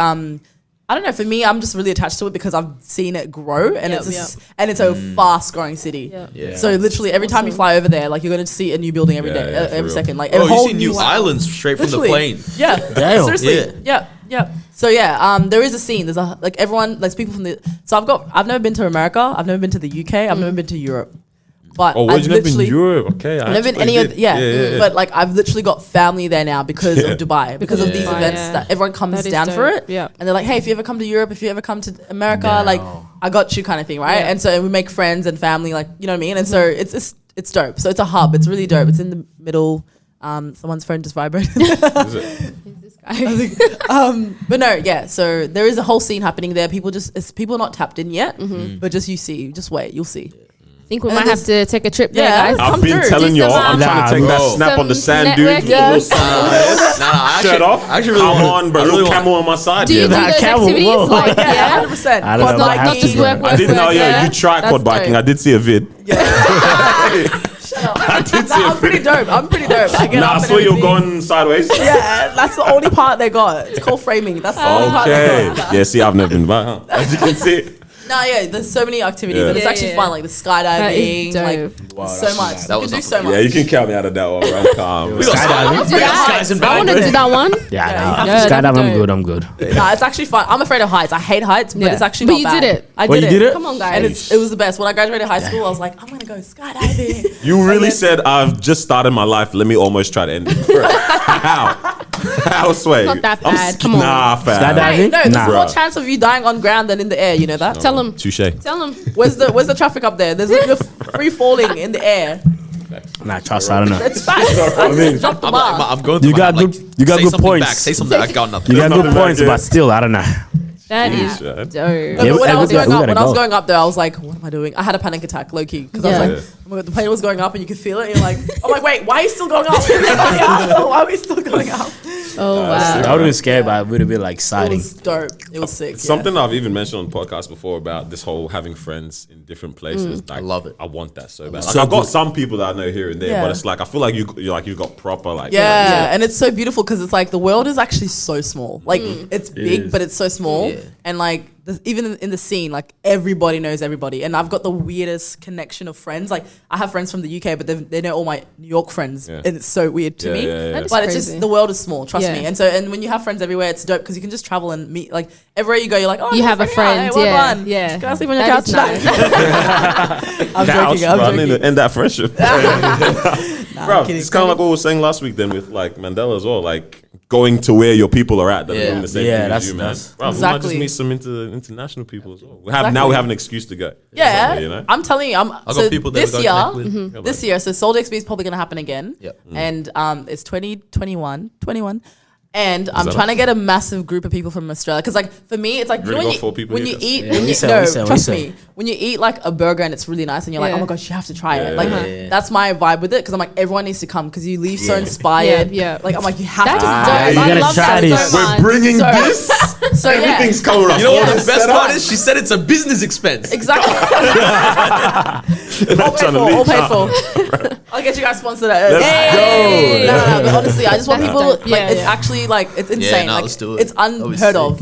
I don't know. For me, I'm just really attached to it because I've seen it grow, and Yep, and it's a fast growing city. Yeah. Yeah. So literally every time you fly over there, like you're going to see a new building every Yeah, day, yeah, for every real. second. Like Oh, a you whole see new islands straight from the Literally. plane. Yeah, Damn. seriously. Yeah. So yeah, there is a scene. There's a like everyone, like people from the. So I've never been to America. I've never been to the UK. I've never been to Europe. But Oh, I've you never been literally- Europe? Okay. I've never been any of but like I've literally got family there now because of Dubai, because of Yeah. these Dubai, events yeah. that everyone comes That is down for dope. it. Yeah. And they're like, hey, if you ever come to Europe, if you ever come to America, No. like I got you, kind of thing, right? Yeah. And so we make friends and family, like, you know what I mean? And so it's dope. So it's a hub. It's really dope. It's in the middle. Someone's phone just vibrated. Is it? This guy. But no, yeah. So there is a whole scene happening there. People are not tapped in yet, but just wait, you'll see. I think we And might have to take a trip there, Yeah. guys. I've Come been through. telling Do y'all, some, I'm trying to take that bro. snap on the some sand, dude. networking. Little Yeah. sun. I Shut off. I actually really Come wanna- on, bro. I really Little wanna- camel on my side. Do you yeah. do Nah, those camel, activities? whoa. Like, yeah. 100%. I don't know. Not, I have not to just do work, that. work, I didn't know. work, Yeah, you tried That's quad biking. dope. I did see a vid. I'm pretty dope. I get Nah, up I and saw you everything. going sideways. Yeah, that's the only part they got. It's called framing. That's the only part they Okay. got. Yeah, see, I've never been back, huh? As you can see. No, yeah, there's so many activities, Yeah. and it's Yeah, actually yeah. fun, like the skydiving, That like is dope. so much. That You was can do not- so much. Yeah, you can count me out of that one, bro. I'm calm. We got Skydiving? Do that. I want to do that one. Yeah, Yeah, nah. yeah, Skydive, that's I'm good. Nah, it's actually fun. I'm afraid of heights. I hate heights, but Yeah. it's actually But not you bad. did it. I Oh, did you it. did it? Come on, guys. And it was the best. When I graduated high school, I was like, I'm gonna go skydiving. You really said, I've just started my life. Let me almost try to end it. How? How, Sway? not that I'm bad. s- Come on. Nah, fam. Skydiving? Hey, no, there's Nah. more Bruh. chance of you dying on ground than in the air. You know that? Tell him. Touche. Tell him. Where's the traffic up there? You're free falling in the air. Nah, trust, I don't know. It's facts. I just dropped the I'm, like, bar. I'm going through You my got head, like, good- you got say good something points. Back. Say something. I got nothing. You got good nothing back points, here. but still, I don't know. That is Yeah. dope. No, Yeah, but when I was we going up, gotta when I was go. going up there, I was like, "What am I doing?" I had a panic attack, low key, because I Yeah. was like, oh my God, the plane was going up and you could feel it. And you're like, I'm like, wait, why are you still going up? Why are we still going up? Oh wow. I would have been scared, but it would have been like It exciting. was dope. It was sick. It's something I've even mentioned on podcasts before about this whole having friends in different places. Like, I love it. I want that so bad. Like, So I've got good. some people that I know here and there, Yeah. but it's like I feel like you've got proper like Yeah, and it's so beautiful because it's like the world is actually so small. Like it's big, is. but it's so small. Yeah. And like even in the scene, like everybody knows everybody. And I've got the weirdest connection of friends. Like I have friends from the UK, but they know all my New York friends, Yeah. and it's so weird to Yeah, me. yeah, yeah. That is But it's crazy. just the world is small. Trust Yeah. me. And when you have friends everywhere, it's dope because you can just travel and meet. Like everywhere you go, you're like, oh, You have a Hey, friend, well yeah, done. yeah. Can I sleep on your That couch is tonight? nice. I'm couch, joking. I'm bro. I need joking. to end that friendship. Nah, Bro, I'm kidding. it's kind of like what we were saying last week then with like Mandela as well. Like going to where your people are at that are Yeah. doing the same Yeah, thing as that's- you, man. that's- Bro, we might just Exactly. meet some international people as well. Now Exactly. we have an excuse to go. Yeah, Somewhere, you know? I'm telling you, I got people that this we're year, going to connect with. this year, so Soul XP is probably going to happen again. Yep. And it's 2021, 21. And I'm that trying to get a massive group of people from Australia. Because like for me, it's like Really when got you, 4 people when here, you guys? eat, Yeah, when we you, said, no, we said, we trust said. me, when you eat like a burger and it's really nice and you're like, Yeah. oh my gosh, you have to try it. Yeah, Like yeah, yeah. that's my vibe with it. Because I'm like, everyone needs to come because you leave so Yeah. inspired. Yeah, yeah. Like I'm like, you have That to. is Ah, dope. you I gotta love try that this. so We're much. bringing So- this. So yeah, Everything's covered up. You know what All the is best set part up. is? She said it's a business expense. exactly. all paid trying to for. All leave. paid for. I'll get you guys sponsored. Let's Hey. go. No, but honestly, I just want That's people. dope. Like, Yeah, it's yeah. actually like it's insane. no, like let's do it. it's That'll be unheard sick. of.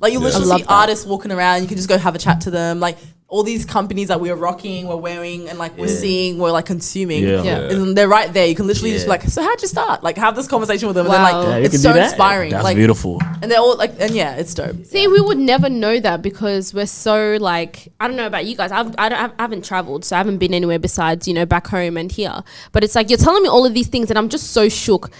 Like you Yeah. literally I love see that. artists walking around. You can just go have a chat to them. Like all these companies that we're rocking, we're wearing, and like we're seeing, we're like consuming. Yeah. Yeah. And they're right there. You can literally just be Yeah. like, so how'd you start? Like have this conversation with them. Wow. And Yeah, then you like can it's do so that. inspiring. That's like beautiful. and they're all like, and yeah, it's dope. See, we would never know that because we're so like, I don't know about you guys. I haven't traveled, so I haven't been anywhere besides, back home and here. But it's like, you're telling me all of these things and I'm just so shook.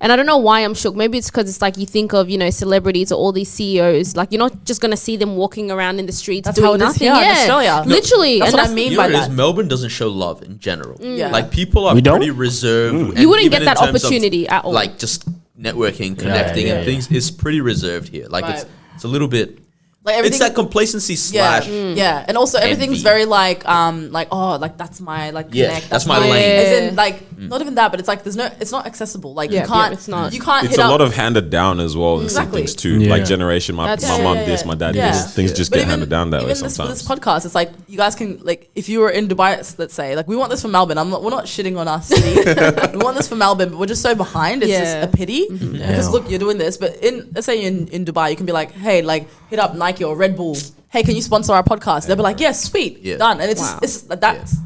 And I don't know why I'm shook. Maybe it's because it's like you think of, celebrities or all these CEOs. Like you're not just going to see them walking around in the streets That's doing how it is nothing. here in Yeah, Australia. literally. That's and what I mean You by know what it is? that. Melbourne doesn't show love in general. Yeah. Like people are We don't? pretty reserved. and You wouldn't even get in that terms of, opportunity at all. Like just networking, connecting, yeah, and yeah. things is pretty reserved here. Like Right. it's a little bit. Like It's that complacency Yeah, slash. yeah, and also everything's envy. very like that's my like Yeah, connect. that's my my- lane. As in like not even that, but it's like it's not accessible. Like Yeah, you can't, yeah, it's not. you can't. It's hit a up, lot of handed down as well in some Exactly. things too. Yeah. Like generation, my That's- mom Yeah. this, my daddy Yeah. this. Things just But get handed down that way even this sometimes. podcast, it's like you guys can like if you were in Dubai, let's say like we want this for Melbourne. We're not shitting on our city. We want this for Melbourne, but we're just so behind. It's just Yeah. a pity because Yeah. look, you're doing this, but let's say in Dubai, you can be like, hey, like hit up Nike or Red Bull. Hey, can you sponsor our podcast? They'll be like, yes, sweet, Yeah. done. And it's Wow. just,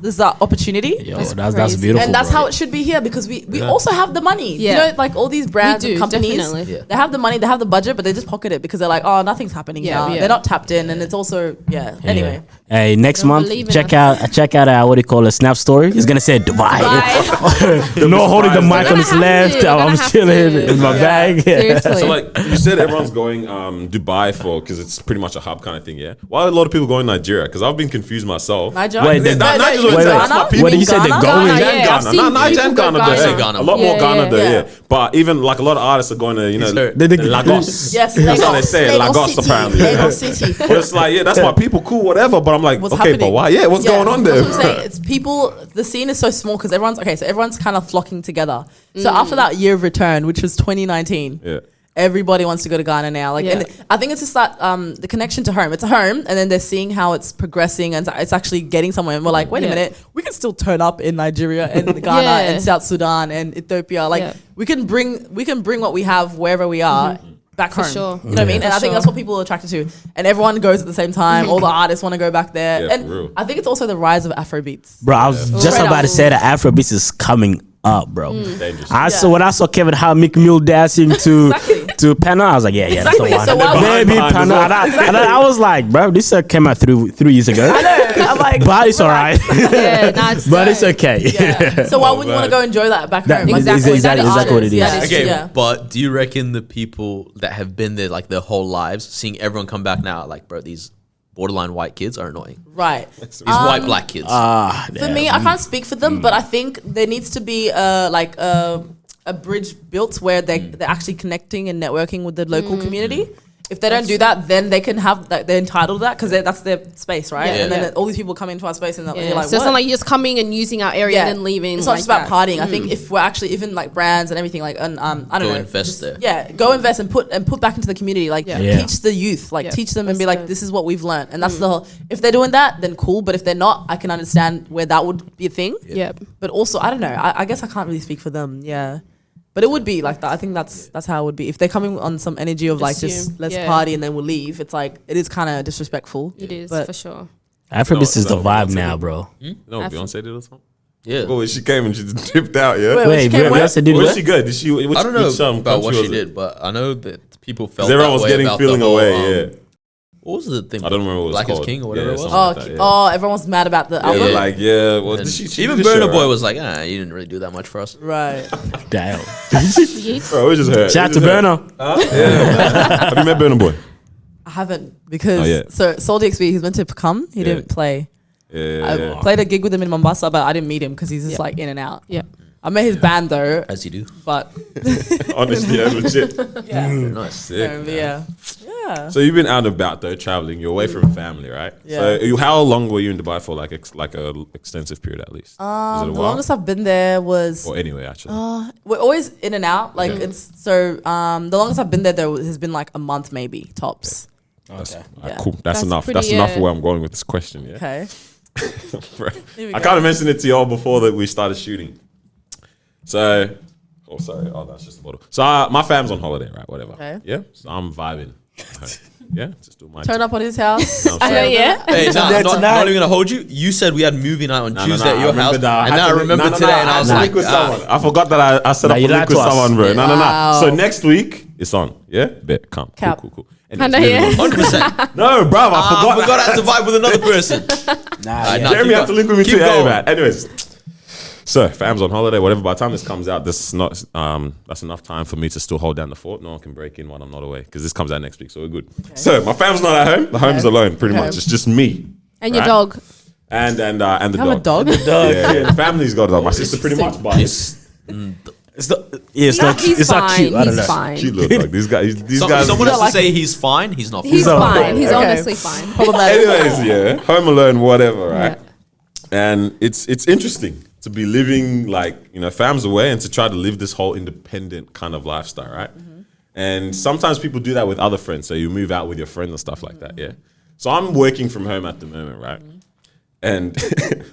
there's that opportunity. Yo, That's that's crazy. beautiful. And that's bro. how it should be here because we also have the money. Yeah. You know, like all these brands We do, and companies, definitely. Yeah. they have the money, they have the budget, but they just pocket it because they're like, oh, nothing's happening Yeah, here. yeah. They're not tapped in, and it's also Anyway, Hey, next Don't month, believe in check us. out what do you call a Snap story. It's gonna say Dubai. Bye. No holding the mic We're on his gonna have left. to, we're I'm gonna have chilling to. in my bag. Seriously. So like you said, everyone's going Dubai because it's pretty much a hub kind of thing. Yeah. Why are a lot of people going Nigeria? Because I've been confused myself. Niger. Wait, Yeah, no, Nigeria's you always mean there. That's Ghana? my people. What did you say? They're Ghana? going? Ghana, Niger and yeah, I've Ghana. seen No, Niger people and go Ghana. Ghana. There. Ghana. A lot more Yeah, Ghana yeah, there. yeah. Yeah. But even like a lot of artists are going to They- Lagos. Yes, That's how they say it. Lagos City, apparently. Lagos City. But it's like that's my people. Cool, whatever. But I'm like, What's okay, but happening? why? Yeah, what's going on there? That's what I'm saying. It's people. The scene is so small because everyone's kind of flocking together. So after that year of return, which was 2019, Yeah. everybody wants to go to Ghana now. Like, Yeah. and I think it's just that the connection to home. It's a home, and then they're seeing how it's progressing and it's actually getting somewhere. And we're like, wait a Yeah. minute, we can still turn up in Nigeria and Ghana Yeah. and South Sudan and Ethiopia. Like, Yeah. we can bring what we have wherever we are. Back For home, sure. you know what I mean, For and I think sure. that's what people are attracted to. And everyone goes at the same time. All the artists want to go back there, Yeah, and for real. I think it's also the rise of Afrobeats. Bro, I was just Straight about up. to say that Afrobeats is coming up, bro. Dangerous. I saw when I saw Kevin Hart, Mick Mill dancing to Exactly. to Panna. I was like, yeah, Exactly. that's So the why one. would- Baby Behind Panna. as well. And I was like, bro, this came out 3 years ago. I know. I'm like, But it's alright. Yeah, nah, it's But it's okay. yeah. So why wouldn't you want to man. go enjoy that back That- home? Exactly. Like, exactly that is what it is. artists. That Okay, yeah. but do you reckon the people that have been there like their whole lives, seeing everyone come back now, like, bro, these borderline white kids are annoying. Right. These white black kids. For me, I can't speak for them, but I think there needs to be a bridge built where they're actually connecting and networking with the local community. if they don't do that, then they can have like, they're entitled to that because that's their space, right? Yeah. And then Yeah. all these people come into our space and you're like, so it's what? not like you're just coming and using our area and then leaving. It's not just about that. partying. I think if we're actually even like brands and everything, like I don't know, invest there. Yeah, go invest and put back into the community. Like teach the youth, like teach them and be like, this is what we've learned, and that's the whole. If they're doing that, then cool. But if they're not, I can understand where that would be a thing. Yeah. But also, I don't know. I guess I can't really speak for them. Yeah. But it would be like that. I think that's how it would be. If they're coming on some energy of like just let's party and then we'll leave, it's like it is kind of disrespectful. It is but for sure. Afrobeats is the no, vibe Beyonce now, did. bro. You know what Beyonce did or something? Yeah. Oh, she came and she just dipped out, yeah? Wait, Beyonce did What what? did she go? Did she, which, I don't know which, about what country she was it? did, but I know that people felt Because everyone was that way getting about feeling the whole, away, yeah. What was the thing? I don't remember what it was Black called. is King or whatever Yeah, it was. something like that, yeah. Everyone's mad about the Yeah, album. they're like, yeah, well, And did she even did the Burna show, Boy right? was like, you didn't really do that much for us. Right. Damn. Bro, we just heard. Shout out to Burner. Have you met Burna Boy? I haven't because yeah. so Soul DXB, he's meant to come. He Yeah. didn't play. Yeah. I played a gig with him in Mombasa, but I didn't meet him because he's just like in and out. Yeah. I met his band though, As you do. but Honestly, yeah, legit. yeah, Nice. Sick. yeah. So you've been out and about though, traveling. You're away from family, right? Yeah. So how long were you in Dubai for? Like a extensive period at least. Was it a The while? longest I've been there was Or anyway, actually. we're always in and out. Like Okay. it's so the longest I've been there has been like a month maybe tops. That's, Okay. alright, Yeah. cool. That's enough. pretty, That's enough yeah. for where I'm going with this question. Yeah. Okay. I kind of mentioned it to y'all before that we started shooting. So, sorry. Oh, that's just the bottle. So my fam's on holiday, right? Whatever. Okay. Yeah. So I'm vibing. Yeah. Just do my Turn up on his house. No, I'm I know, saying. yeah. Hey, nah, there not tonight. even gonna hold you. You said we had movie night on No, Tuesday no, at I your remember house, that. and now I remember today, and I was like, with someone. I forgot that I set Nah, up you a link lied with to us. someone, bro. No. Wow. So next week it's on. Yeah, bet. Come. Cap. Cool. I Anyways, know, moving yeah. on. 100%. No, bro, I I forgot. forgot I had to vibe with another person. Nah, Nah, Jeremy keep had to going. link with me Keep too. Hey, going. man. Anyways, so fam's on holiday. Whatever. By the time this comes out, that's enough time for me to still hold down the fort. No one can break in while I'm not away because this comes out next week, so we're good. So my fam's not at home. The home's alone, pretty Okay. much. It's just me And your Right. dog. and the You have dog. a dog? Yeah, the family's got a dog. My sister pretty much, but it's it's not He's it's not fine. cute. I don't He's know. fine. cute little dog. These guys. Someone You has don't to say he's fine. He's not. He's fine. fine. He's Okay. honestly fine. Problematic. Anyways, yeah, home alone, whatever, right? And it's interesting to be living like fam's away and to try to live this whole independent kind of lifestyle, right? And sometimes people do that with other friends, so you move out with your friends and stuff like that, yeah. So I'm working from home at the moment, right? And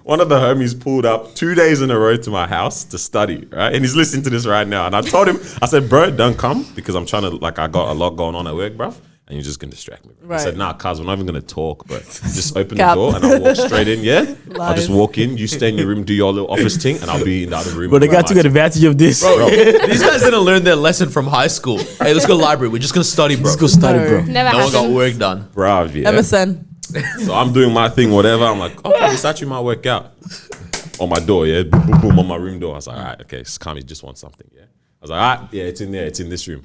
one of the homies pulled up 2 days in a row to my house to study, right? And he's listening to this right now. And I told him, I said, bro, don't come because I'm trying to, I got a lot going on at work, bruv. And you're just going to distract me. Bro. Right. I said, nah, cuz, we're not even going to talk, but just open Cap. the door and I'll walk straight in, yeah? I'll just Lies. walk in, you stay in your room, do your little office thing, and I'll be in the other room. But they with my got to get lights. advantage of this. Bro, These guys didn't learn their lesson from high school. Hey, let's go library. We're just gonna study, bro. Let's go study, No. bro. Never No one got happened. work done. bruv, yeah. MSN. So I'm doing my thing, whatever. I'm like, okay, this actually might work out. On my door, yeah, boom, boom, boom, on my room door. I was like, all right, okay, Kami just wants something, yeah. I was like, all right, yeah, it's in there, it's in this room.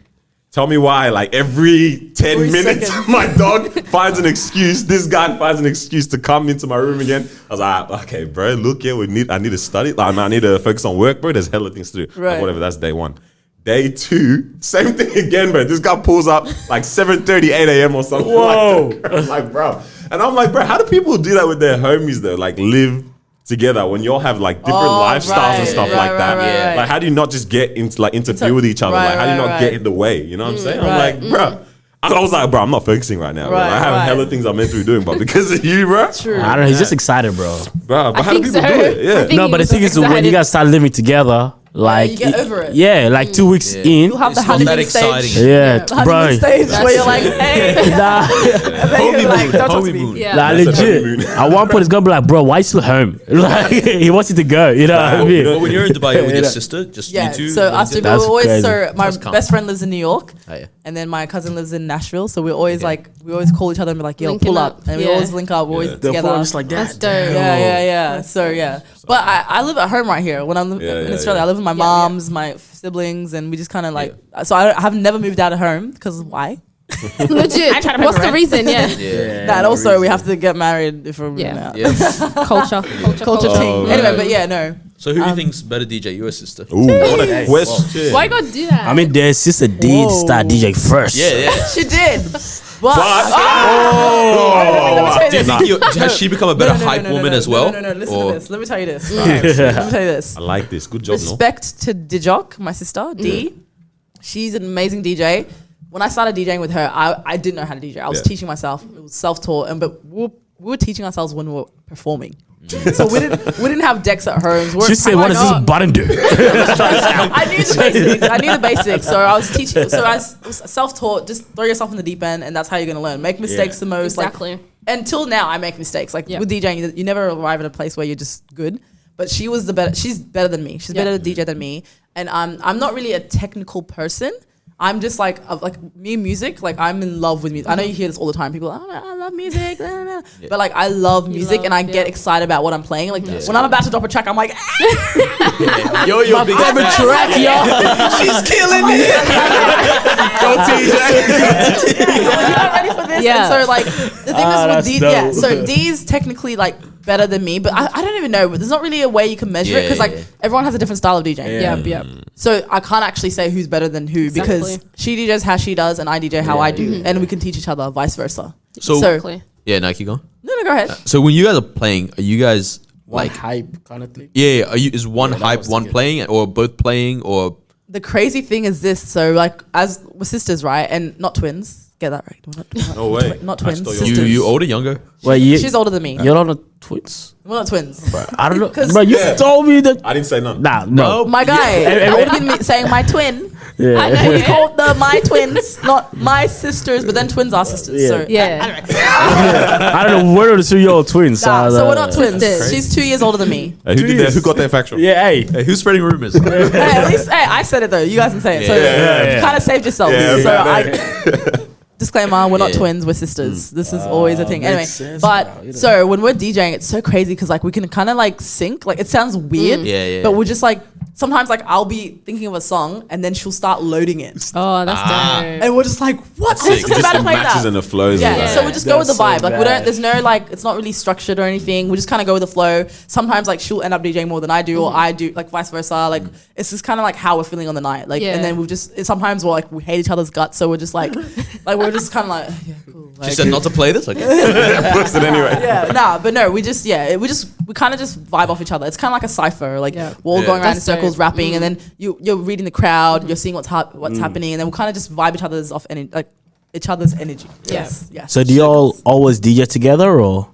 Tell me why, like every 10 Every minutes, second. my dog finds an excuse. This guy finds an excuse to come into my room again. I was like, okay, bro, look here, I need to study. Like, I need to focus on work, bro. There's hella things to do. Like, Right. whatever, that's day one. Day two, same thing again, bro. This guy pulls up like 7:30, 8 a.m. or something. Whoa. Like, that. Like, bro. And I'm like, bro, how do people do that with their homies though? Like, live together when y'all have like different lifestyles and stuff like that. right. Like, how do you not just get into like interfere with each other? right, like, how do you not right, get right. in the way? You know what I'm saying? right. I'm like, bro. I was like, bro, I'm not focusing right now. Bro. Right, I have right. hella things I'm meant to be doing, but because of you, bro. True. I don't know. He's just excited, bro. Bro, but how do think people so. do it? Yeah. I think No, he but the was thing just is, when you excited. guys start living together, like you get over it. Yeah, like 2 weeks in. You have the It's not that honeymoon stage. exciting. Yeah, The bro. honeymoon stage where you're like, hey, Nah, and then you're like, don't talk to Honeymoon. me. Yeah. nah, That's a honeymoon. legit. At one point, it's gonna be like, bro, why you still home? Like, he wants you to go. You know what I mean? But when you're in Dubai, you're with your Yeah. sister, just Yeah, you two. so us two, we That's always, crazy. so my That's calm. best friend lives in New York. Oh, yeah. And then my cousin lives in Nashville, so we're always we always call each other and be like, yo, Linking pull up, up. And we yeah. always link up, we're always They'll together. fall just like That's that. dope. Yeah. So yeah. But I live at home right here. When I'm in Australia, I live with my moms, my siblings, and we just kind of like, so I have never moved out of home because why? Legit. trying to pay What's for the rent. reason? Yeah. Yeah. Nah, and also we have to get married if we're moving Yeah. out. Yeah. Culture. Culture thing. right. Anyway, but yeah, no. So who do you think's better DJ? You or sister? Ooh, what a question. Why you gotta do that? I mean, their sister did Whoa. start DJ first. Yeah, yeah. She did. But Do you think has she become a better hype woman as well? No. Listen Or- to this. Let me tell you this. Let me tell you this. I like this. Good job, no? Respect to Dijok, my sister, D. She's an amazing DJ. When I started DJing with her, I didn't know how to DJ. I was Yeah. teaching myself. It was self-taught, but we were teaching ourselves when we were performing. So we didn't have decks at home. She said, "What does this button do?" I knew the basics. So I was teaching. So I was self-taught. Just throw yourself in the deep end, and that's how you're gonna learn. Make mistakes the most. Exactly. Like, until now, I make mistakes. Like Yeah. with DJing, you never arrive at a place where you're just good. But she was the better. She's better than me. She's better DJ than me. And I'm not really a technical person. I'm just like me music. Like I'm in love with music. I know you hear this all the time. People are like, oh, I love music, but like I love music love, and I get excited about what I'm playing. Like when I'm about to drop a track, I'm like, You're your big favorite fan. track, yo. She's killing it. Go TJ. You're not ready for this. Yeah. And so like the thing is that's with D, dope. yeah. So D's technically like better than me, but I don't even know. There's not really a way you can measure it because like everyone has a different style of DJing. Yeah. So I can't actually say who's better than who because Exactly. she DJs how she does and I DJ how I do, and we can teach each other, vice versa. So, Exactly. yeah, Nike, go. No, go ahead. So when you guys are playing, are you guys like, hype kind of thing. yeah, are you is one that hype, was one good. playing, or both playing, or The crazy thing is this. So like as we're sisters, right, and not twins. Get that right? No way. Not I twins. stole Sisters. you older, younger? Well, She's older than me. You're not a twins. We're not twins. I don't know. 'Cause- Bro, you told me that. I didn't say none. Nah, no. My guy, I would have been saying my twin. Yeah. We called the my twins, not my sisters, but then twins are sisters. Yeah. So Yeah. I don't know. We're the 2-year-old twins. Nah, so we're not twins. Sisters. She's 2 years older than me. Hey, who did that? Who got that factual? Yeah, hey. Hey, who's spreading rumors? Hey, at least I said it though. You guys can say it. So Yeah. you kind of saved yourself. Yeah, so man. disclaimer: we're not Yeah. twins. We're sisters. This is always a thing. makes Anyway, sense but now, you know. so when we're DJing, it's so crazy because like we can kind of like sync. Like it sounds weird. Yeah, yeah. But we're just like sometimes like I'll be thinking of a song and then she'll start loading it, Oh, that's dope. and we're just like, what? Sick. We're just Just about to the play matches that. and the flows. Yeah, of that. so we just go with the That's vibe. so Like we don't. bad. There's no like. It's not really structured or anything. We just kind of go with the flow. Sometimes like she'll end up DJing more than I do, or I do. Like vice versa. Like it's just kind of like how we're feeling on the night. Like Yeah. and then we've just sometimes we're like we hate each other's guts, so we're just like we're just kind of like yeah, cool. She Like, said not to play this. Okay. Puts it anyway. yeah, nah, but no, we kind of just vibe off each other. It's kind of like a cipher. Like Yeah. we're all Yeah. going around in That's circles, dope. rapping, and then you're reading the crowd. You're seeing what's happening, and then we kind of just vibe each other's off and like each other's energy. Yeah. Yes. So do y'all always DJ together or?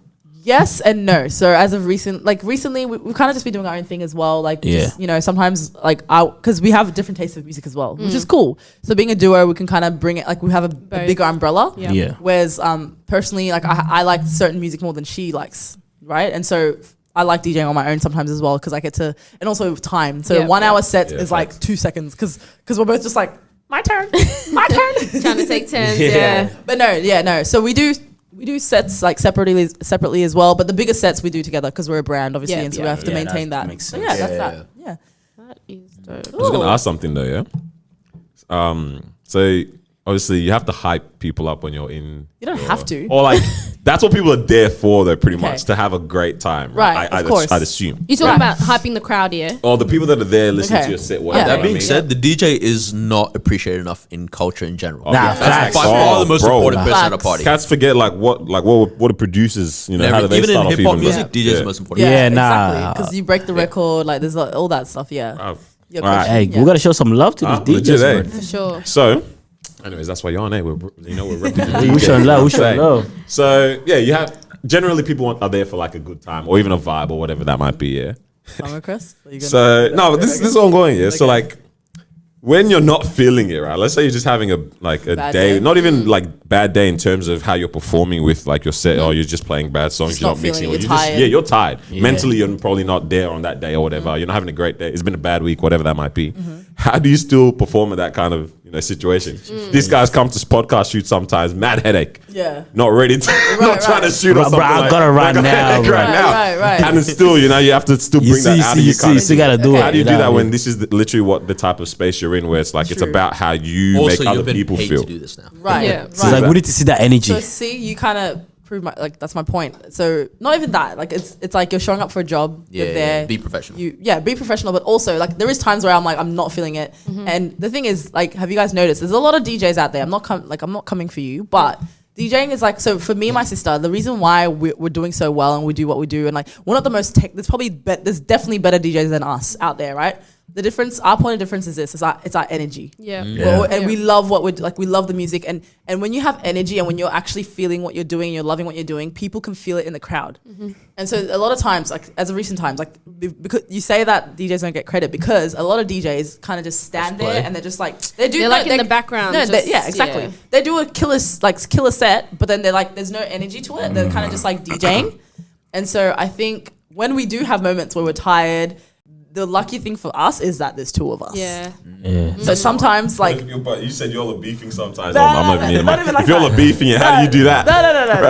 Yes and no. So as of recently, we've kind of just been doing our own thing as well. Like, Yeah. just, sometimes like because we have different tastes of music as well, which is cool. So being a duo, we can kind of bring it, like we have a bigger umbrella. Yeah. Yeah. Whereas personally, like I like certain music more than she likes, right? And so I like DJing on my own sometimes as well because I get to, and also with time. So Yeah. 1 hour set Yeah, is like facts. 2 seconds because we're both just like my turn, my turn. Trying to take turns. Yeah. Yeah. But no. So we do sets like separately as well. But the biggest sets we do together because we're a brand, obviously, Yeah, and so we yeah. have to Yeah, maintain that that. makes So sense. yeah, that's Yeah. that. Yeah. That is dope. I was gonna ask something though, yeah. So obviously you have to hype people up when you're in. You don't have to. Or like that's what people are there for, though. Pretty Okay. much to have a great time, Right, of course. I'd assume. You're talking Right. about hyping the crowd, yeah? Or the people that are there listening Okay. to your set. Yeah. Whatever, That I being mean. said, the DJ is not appreciated enough in culture in general. Oh, Nah, yeah, facts. By far the most bro. important person at a Facts. party. Cats forget what it produces. You know, how do they Even start in off hip hop even? music, DJs Yeah. are most important. Yeah, nah. Because you break the record, like there's all that stuff. Yeah. Wow. Your All right. question, Hey, yeah. we gotta show some love to Ah, these legit, DJs. eh? man. For sure. So, anyways, that's why you're on. We're representing. We showing love. We showing love. So yeah, you have generally people are there for like a good time or even a vibe or whatever that might be. Yeah. Summer Chris? Are you gonna- So no, but this is ongoing. Yeah. So Okay. like when you're not feeling it, right? Let's say you're just having a Bad day, day. not even like bad day in terms of how you're performing with like your set, or you're just playing bad songs, Just you're not not mixing, feeling or it, you you're just tired. you're tired. Mentally, you're probably not there on that day or whatever. Mm-hmm. You're not having a great day. It's been a bad week, whatever that might be. How do you still perform at that kind of situation. These guys come to podcast shoot sometimes, mad headache. Yeah. Not ready to, not trying to shoot or something. I gotta run now. Right. And it's still, you have to still bring that out of you. You still gotta do it. How do you do that when this is literally what the type of space you're in, where it's like it's about how you Also, make other you've been people paid feel. to do this now. Right. Yeah. So like we need to see that energy. So see, you kind of prove that's my point. So not even that, like it's like you're showing up for a job. You're there. Be professional. Be professional, but also like there is times where I'm like I'm not feeling it. And the thing is, like, have you guys noticed? There's a lot of DJs out there. I'm not coming for you, but DJing is like, so for me and my sister, the reason why we're doing so well and we do what we do, and like we're not the most there's definitely better DJs than us out there, right? Our point of difference is this: it's our energy. Yeah. And we love what we love the music, and when you have energy and when you're actually feeling what you're doing, you're loving what you're doing, people can feel it in the crowd. And so a lot of times, like as of recent times, like because you say that DJs don't get credit because a lot of DJs kind of just stand there and they're just like they're like in the background. No, just, exactly. Yeah. They do a killer set, but then they're like there's no energy to it. They're kind of just like DJing, and so I think when we do have moments where we're tired, the lucky thing for us is that there's two of us. Yeah. So sometimes, like, But you said y'all are beefing sometimes. No, I'm not even not even like if y'all that. are beefing, how do you do that?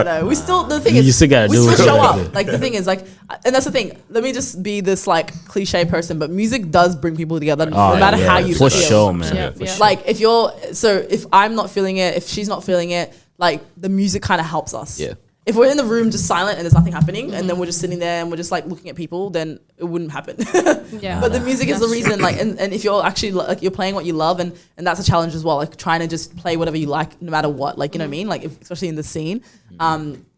No. We still, the thing You is, still gotta we do still it. show up. Like, the thing is, like, and that's the thing. Let me just be this, like, cliche person, but music does bring people together no matter how you for feel. sure, man. Yeah. Like, if I'm not feeling it, if she's not feeling it, like, the music kind of helps us. Yeah. If we're in the room just silent and there's nothing happening, and then we're just sitting there and we're just like looking at people, then it wouldn't happen. Yeah. But the music is the reason, like, and if you're actually like you're playing what you love, and that's a challenge as well, like trying to just play whatever you like no matter what, like, you know what I mean, like especially in the scene,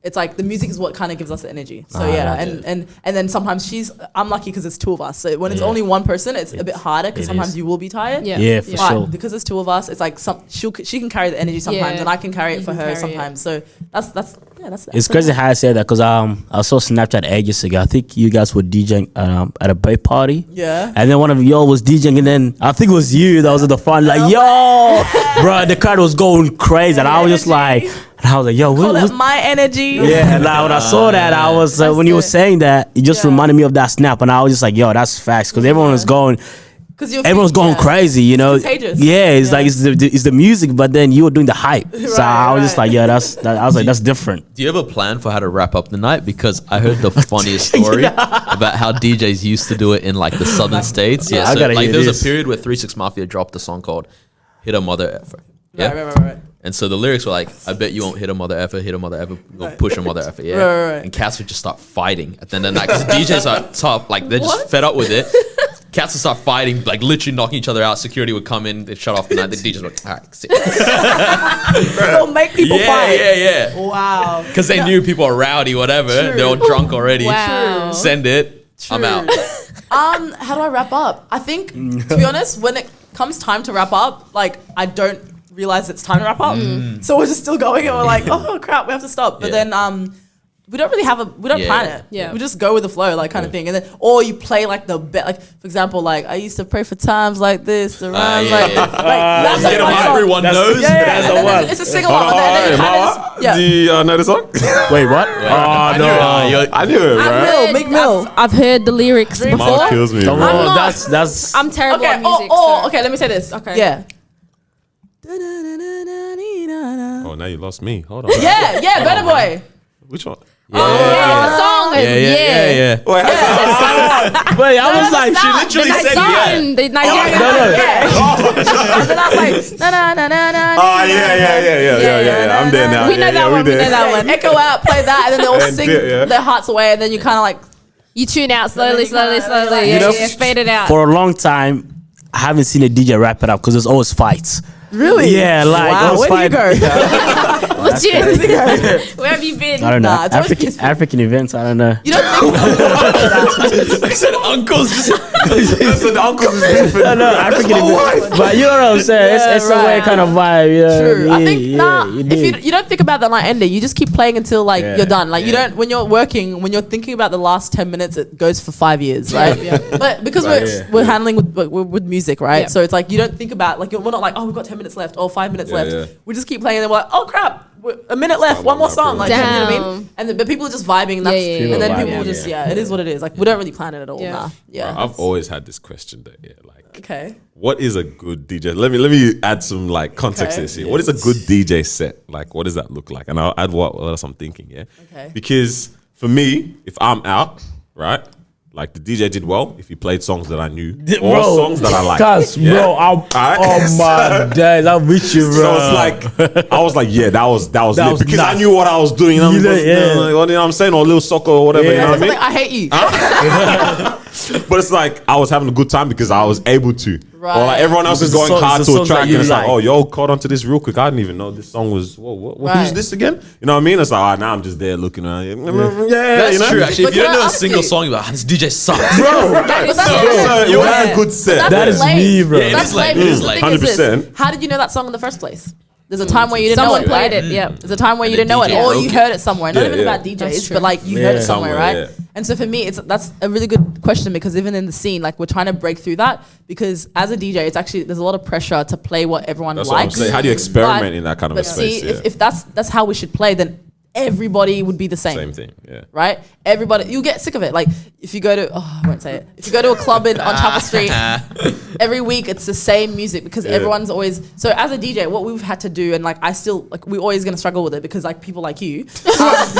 it's like the music is what kind of gives us the energy. So and then sometimes I'm lucky because it's two of us. So when it's only one person, it's a bit harder because sometimes you will be tired. Yeah, for But sure. because it's two of us, it's like she can carry the energy sometimes, Yeah. and I can carry it You for can her carry it. sometimes. So that's It's crazy how I said that because I saw Snapchat ages ago. I think you guys were DJing at a birthday party. Yeah. And then one of y'all was DJing, and then I think it was you that was at the front, like, yo, bro, the crowd was going crazy, and I was just like, yo, Call that my energy. yeah. And like, when I saw that, I was when you were saying that, it just reminded me of that snap, and I was just like, yo, that's facts, because everyone was going. Because Everyone's going crazy, you know. contagious. Yeah, it's like it's the music, but then you were doing the hype. So I was just like, yeah, I was like, that's different. Do you have a plan for how to wrap up the night? Because I heard the funniest story about how DJs used to do it in like the southern states. Yeah, I so gotta like hear there was this. a period where 3 6 Mafia dropped a song called "Hit a Mother Effer." Yeah, Right. and so the lyrics were like, "I bet you won't hit a mother effer, hit a mother effer, go push a mother effer." Yeah, Right. and cats would just start fighting at the end of the night because the DJs are top, like they're just fed up with it. Cats would start fighting, like literally knocking each other out. Security would come in, they'd shut off the night. The DJs were like, all right, sit. It'll make people fight. Yeah. Wow. Because they knew people are rowdy, whatever. They're all drunk already. Wow. Send it. I'm out. How do I wrap up? I think, to be honest, when it comes time to wrap up, like, I don't realize it's time to wrap up. So we're just still going and we're like, oh crap, we have to stop. But Yeah. then we don't really we don't plan it. Yeah. We just go with the flow, like, kind of thing. And then, or you play like like, for example, like, I used to pray for times like this, the rhymes, yeah, yeah. that's like Get 'em my out, song. everyone knows. Yeah, That's the and then one. it's a sing along. Do you know the song? Wait, what? I knew it. I knew it, bro. Big Mill. I've heard the lyrics Dream before. Mama kills me, Come bro. on, not- that's I'm terrible Okay, at music. okay, let me say this. Okay. Yeah. Oh, now you lost me. Hold on. Yeah, Better Boy. Which one? The song. Yeah. Wait, Wait, I was like, she literally said yeah. The Nigerian. And then I was like, na. Oh, yeah. I'm there now. We know that one. We know that one. Echo out, play that, and then they all And sing yeah. their hearts away, and then you kind of like, You tune out slowly. You know, Yeah, fade it out. for a long time, I haven't seen a DJ wrap it up because there's always fights. really? Yeah, like Wow, always where do you fight. go? Legit. Where have you been? I don't know. Nah, it's always peaceful. African events. I don't know. You don't think I said uncles just. the uncles is different. I know African events, but you know what I'm saying. Yeah, It's a way right. kind of vibe. You know True. what I think you if do. you don't think about the night ending, you just keep playing until like Yeah. you're done. Like you Yeah. don't when you're working, when you're thinking about the last 10 minutes, it goes for 5 years, right? But because we're handling with music, right? Yeah. So it's like you don't think about like we're not like, oh, we've got 10 minutes left or 5 minutes left. Yeah. We just keep playing and then we're like, oh crap, a minute left, one more song. Like, you know what I Damn. mean? And but people are just vibing. And, that's, Yeah. and then People people vibing, just, it is what it is. Like, we don't really plan it at all. Yeah. Nah. Yeah. Bro, I've always had this question though. Yeah, like, Okay. what is a good DJ? Let me add some like context to this here. What is a good DJ set? Like, what does that look like? And I'll add what else I'm thinking. Yeah. Okay. Because for me, if I'm out, right, like the DJ did well if he played songs that I knew or songs that I like. Cause bro, oh my days, I'm with you, bro. So it's like I was like, yeah, that was lit was because nuts. I knew what I was doing. You know, You know, yeah. you know what I'm saying, or a little soccer or whatever. Yeah. You know what I mean? I hate you. But it's like I was having a good time because I was able to. Right. Or like everyone else is going songs- hard the to a songs track that and you it's like, like. oh, yo, caught onto this real quick. I didn't even know this song was. Who's Right. this again? You know what I mean? It's like, now I'm just there looking around. Yeah, That's you know? true. Actually, if But you don't can I know a ask single you- song, you're like, this DJ sucks. But that's So it was a good set. That is me, bro. Yeah, it That's is like- lame. it is The like- thing is this, 100%. how did you know that song in the first place? There's a time where you didn't Someone know it, played right? it. Yeah. There's a time where you And didn't know the it, DJ. or you Okay. heard it somewhere. Not Yeah, even yeah. about DJs, That's true. but like you heard it Somewhere, somewhere, right? yeah. And so for me, that's a really good question because even in the scene, like we're trying to break through that because as a DJ, it's actually there's a lot of pressure to play what everyone That's what I'm likes. saying. How do you experiment But- in that kind of a But space? see, Yeah. if that's how we should play, then everybody would be the same. Same thing. Yeah. Right? Everybody, you'll get sick of it. Like if you go to, I won't say it. If you go to a club on Chapel Street, every week it's the same music because everyone's always. So as a DJ, what we've had to do, and like I still like, we're always gonna struggle with it because like people like you, No,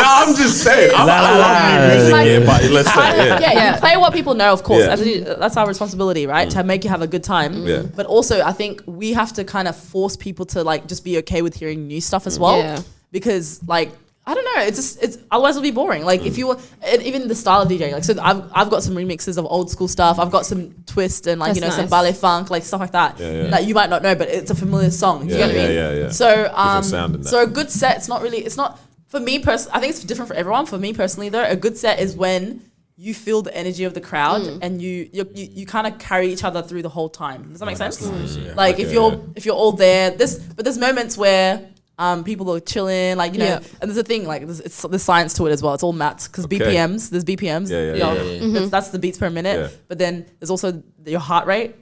I'm just saying. I la, love la. music, Like- yeah, but let's say, yeah. yeah, you play what people know, of course. Yeah. As a DJ, that's our responsibility, right? To make you have a good time. Yeah. But also, I think we have to kind of force people to like just be okay with hearing new stuff as well. Yeah. Because like. I don't know. It's otherwise it'll be boring. Like if you were, and even the style of DJing. Like so, I've got some remixes of old school stuff. I've got some twist and like That's some nice. ballet funk, like stuff like that. Yeah. That you might not know, but it's a familiar song. Do you Yeah, get what I mean? yeah. So sound in that. so a good set. It's not for me personally. I think it's different for everyone. For me personally, though, a good set is when you feel the energy of the crowd and you kind of carry each other through the whole time. Does that make sense? Like if you're all there, there's moments where people are chilling, like you know, Yeah. and there's a thing like there's science to it as well. It's all maths because Okay. BPMs. There's BPMs. Yeah, you know, yeah. That's the beats per minute. Yeah. But then there's also your heart rate.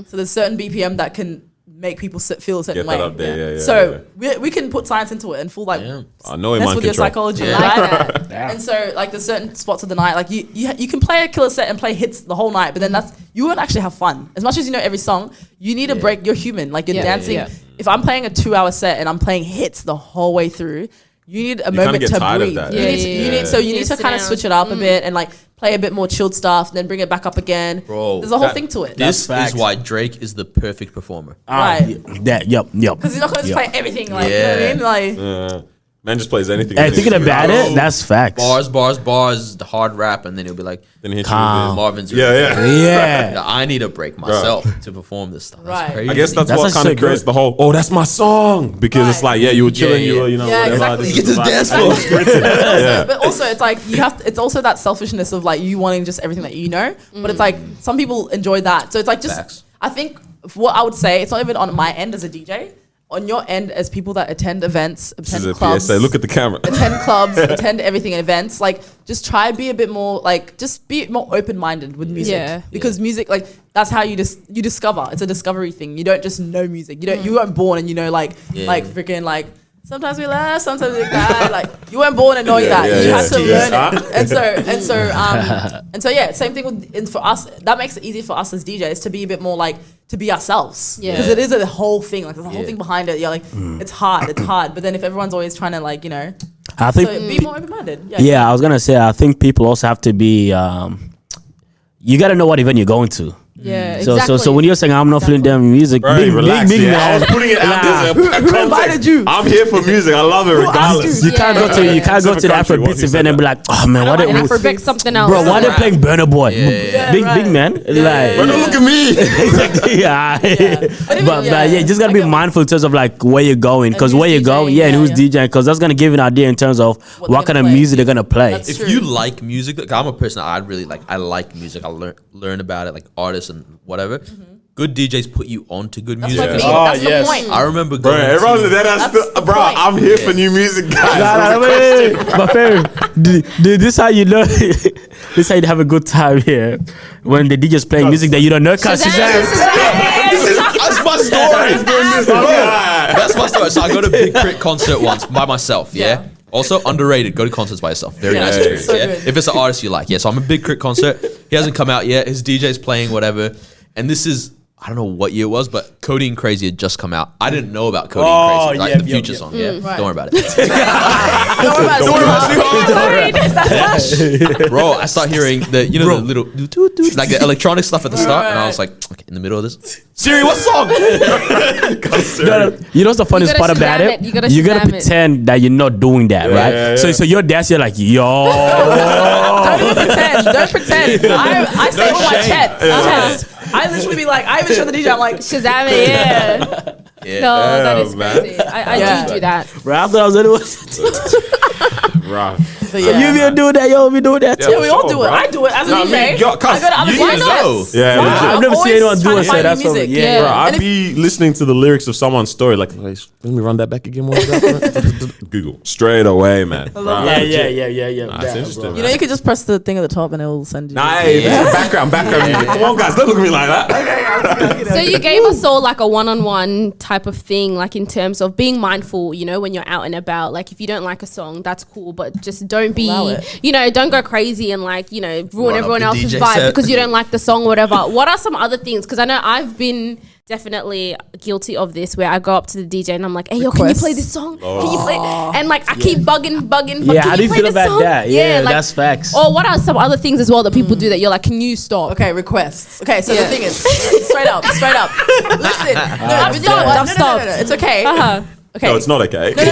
So there's certain BPM that can make people feel a certain Get way. that up there, yeah. So we can put science into it and full like Yeah. I know it mess mind with your control. psychology, Yeah. right? Yeah. And so like there's certain spots of the night, like you can play a killer set and play hits the whole night, but then you won't actually have fun. As much as you know every song, you need a break. You're human, like you're Yeah. dancing. Yeah. If I'm playing a 2-hour set and I'm playing hits the whole way through, you need a kinda moment get to tired of breathe. that. You Yeah, need to, yeah, you yeah. need so you You need need to to kind of sit switch it down. up a bit and like play a bit more chilled stuff, then bring it back up again. Bro, There's a whole that- thing to it. This facts. is why Drake is the perfect performer. Right. That, yep. Because he's not going to just play everything, like you know what I mean? Like Man just plays anything. Hey, thinking about it, that's facts. Bars, the hard rap, and then he'll be like, Then he hits you Calm. with Marvin's. Yeah. Yeah. I need a break myself to perform this stuff. That's Right. crazy. I guess that's That's what actually kind of creates good. the whole. Oh, that's my song because it's Right. like you were chilling, Yeah, you were you know yeah, whatever. exactly. This Get is to the like- dance floor. But also it's like it's also that selfishness of like you wanting just everything that you know. But it's like some people enjoy that. So it's like just Facts. I think what I would say, it's not even on my end as a DJ, on your end as people that attend events, This is attend a clubs. PSA. Look at the camera. Attend clubs, attend everything events. Like, just try and be a bit more like, just be more open minded with music. Yeah. Because music, like, that's how you you discover. It's a discovery thing. You don't just know music. You weren't born and you know like freaking like. Sometimes we laugh, sometimes we cry. Like you weren't born and knowing that. You had to learn it. And so yeah, same thing with and for us. That makes it easy for us as DJs to be a bit more like to be ourselves. Yeah. Because it is a whole thing. Like there's a whole thing behind it. Yeah, like it's hard. But then if everyone's always trying to like I think. so be more open minded. Yeah, I was gonna say. I think people also have to be. You gotta know what event you're going to. Yeah, So exactly. so when you're saying I'm not feeling damn music, Bro, big relax, big yeah. man. I was putting it out there. Who invited you? I'm here for music. I love it regardless. You can't go to Yeah. you can't go Except to the for country, Afrobeats what you event and be like, oh man, what and it was, Afrobeat something else. bro? Why they playing Burna Boy? Yeah. Big right. man, like. Bro, don't look at me. yeah. even- But yeah. you just gotta I be get- mindful in terms of like where you're going, because who's where you're going, DJing, and yeah, who's yeah. DJing, because that's gonna give you an idea in terms of What what they're kind of gonna play. music they're gonna play. That's If true. you like music, like I'm a person I really like. I like music. I learn about it, like artists and whatever. Good DJs put you on to good That's music. what I mean. Oh, That's yes. the point. I remember Bro, going everyone's to, that's the bro. point. I'm here for new music, guys. Nah, wait. My favorite. This how you know. This how you have a good time here when the DJ's playing music that you don't know. Cause I was about to That's my story. So I go to a Big Crit concert once by myself. Yeah. Also underrated. Go to concerts by yourself. Very nice experience. so Yeah. good. If it's an artist you like. Yeah. So I'm a Big Crit concert. He hasn't come out yet. His DJ's playing whatever, and this is. I don't know what year it was, but Codeine Crazy had just come out. I didn't know about Codeine Crazy, like the Future song. Yeah, Right. don't worry about it. Don't worry about it. Bro, I start hearing the the little like the electronic stuff at the start, and I was like, okay, in the middle of this, Siri, what song? You know what's the funniest part about Shazam it? it. You gotta You gotta Shazam it. pretend that you're not doing that, right? yeah, So you're dancing, you're like, yo. Don't even pretend. Don't pretend. I say it with my chest. I literally be like, I even show the DJ, I'm like, Shazam it, yeah. No, that is man. crazy. I Yeah. do that. Right after I was anyway. Bruh. but yeah. You be doing that, yo, be doing that too. Yeah, we all Sure, do it. bro. I do it as a Nah, DJ. me, yo, cuz, I go to other you why know. not? Yeah, Why legit. not? I've never I'm seen anyone always do trying it, to so find that's new what- music. yeah. Bro, And I'd if- be listening to the lyrics of someone's story, like, let me run that back again. What was that? Google straight away, man. Bruh. Yeah. Nah, it's interesting. You know, you could just press the thing at the top and it will send you. Nah, hey, this is background music. Come on, guys, don't look at me like that. So you gave us all like a one-on-one type of thing, like in terms of being mindful, you know, when you're out and about. Like if you don't like a song, that's cool, but just don't Allow be, it. you know, don't go crazy and like, you know, ruin Run up everyone the else's DJ vibe set. because you don't like the song or whatever. What are some other things? Because I know I've been definitely guilty of this where I go up to the DJ and I'm like, hey, yo, can you play this song? Can you play? And like I keep bugging. But Yeah, can how do you play feel this about song? that? Yeah, like, that's facts. Or what are some other things as well that people do that you're like, can you stop? Okay, requests. Okay, so Yeah. the thing is, straight up. Listen, no, Stop, stop. it's okay. Uh-huh. Okay. No, it's not okay. No,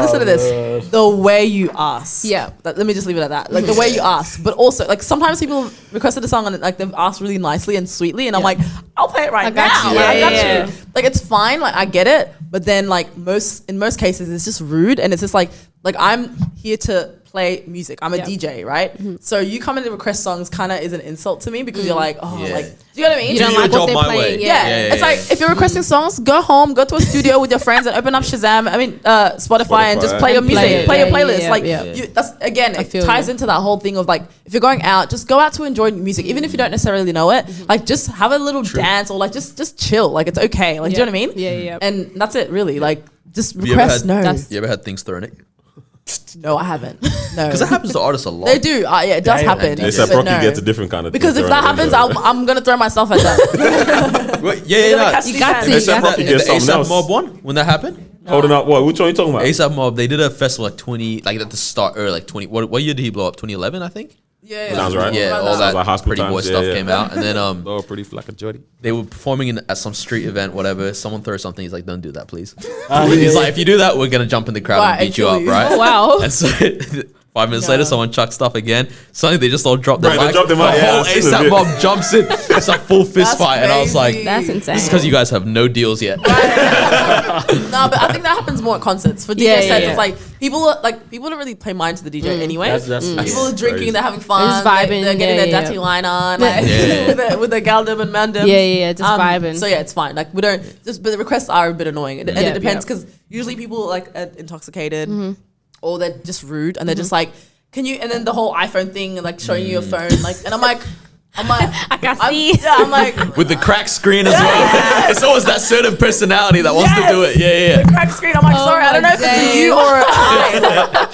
listen to this. The way you ask. Yeah. Let me just leave it at that. Like the way you ask. But also, like sometimes people requested a song and like they've asked really nicely and sweetly, and I'm like, I'll play it right I got now. you. Like, I Yeah, got yeah, you. Like it's fine. Like I get it. But then like in most cases, it's just rude, and it's just like I'm here to play music. I'm a Yeah. DJ, right? So you come in and request songs kind of is an insult to me because you're like, oh, Yeah. like, do you know what I mean? You don't your like what job they're my playing. way. Yeah. Yeah. It's like if you're requesting songs, go home, go to a studio with your friends and open up Shazam. I mean, Spotify and just play your And music, play it. play your Yeah, playlist. yeah, Like yeah. You, that's again, it feel ties you. into that whole thing of like if you're going out, just go out to enjoy music, even if you don't necessarily know it. Like just have a little dance or like just chill. Like it's okay. Like do you know what I mean? Yeah. And that's it, really. Like just Have you ever request. had- No, That's- You ever had things thrown at you? no, I haven't. No, Because that happens to artists a lot. they do. Yeah, it does happen. They said but Brocky no. gets a different kind of Because thing if thrown that at him, happens, though. I'm gonna throw myself at that. Well, yeah, Like, no. catch these got hands. to, They you said got Brocky to. gets The something ASAP else. Mob one when that happened. Holding up what? Which one are you talking about? ASAP Mob, they did a festival like 20, like at the start, or like 20. What year did he blow up? 2011, I think. Yeah, Sounds right. Yeah, Sounds all that like high school Pretty Boy times, yeah, stuff yeah. came out, and then Oh, pretty like a Jody. they were performing at some street event, whatever. Someone throws something. He's like, "Don't do that, please." He's like, "If you do that, we're gonna jump in the crowd Right, and beat you and up, kill you. right?" Oh, wow. And so 5 minutes later, someone chucks stuff again. Suddenly, they just all drop their Right, they mic. dropped their The mic, yeah, whole I've seen the ASAP video. Mob jumps in. It's a full fist That's fight, and I was like, crazy. That's insane. "This is because you guys have no deals yet." No, but I think that happens more at concerts. For DJ Yeah, sets, yeah. it's like people don't really pay mind to the DJ anyway. That's People are drinking, crazy. they're having fun, Just vibing, they're getting yeah, their dirty line on, like, Yeah. with their galdem and mandem. Yeah, just vibing. So yeah, it's fine. Like we don't, but the requests are a bit annoying, and Yeah, it depends yeah. because usually people like are intoxicated or they're just rude and they're just like, can you? And then the whole iPhone thing and like showing you your phone, like, and I'm like. I can see. I'm like, With the crack screen as well. It's always that certain personality that wants to do it. Yeah. the crack screen. I'm like, Oh sorry, I don't know my if it's a days. you or I.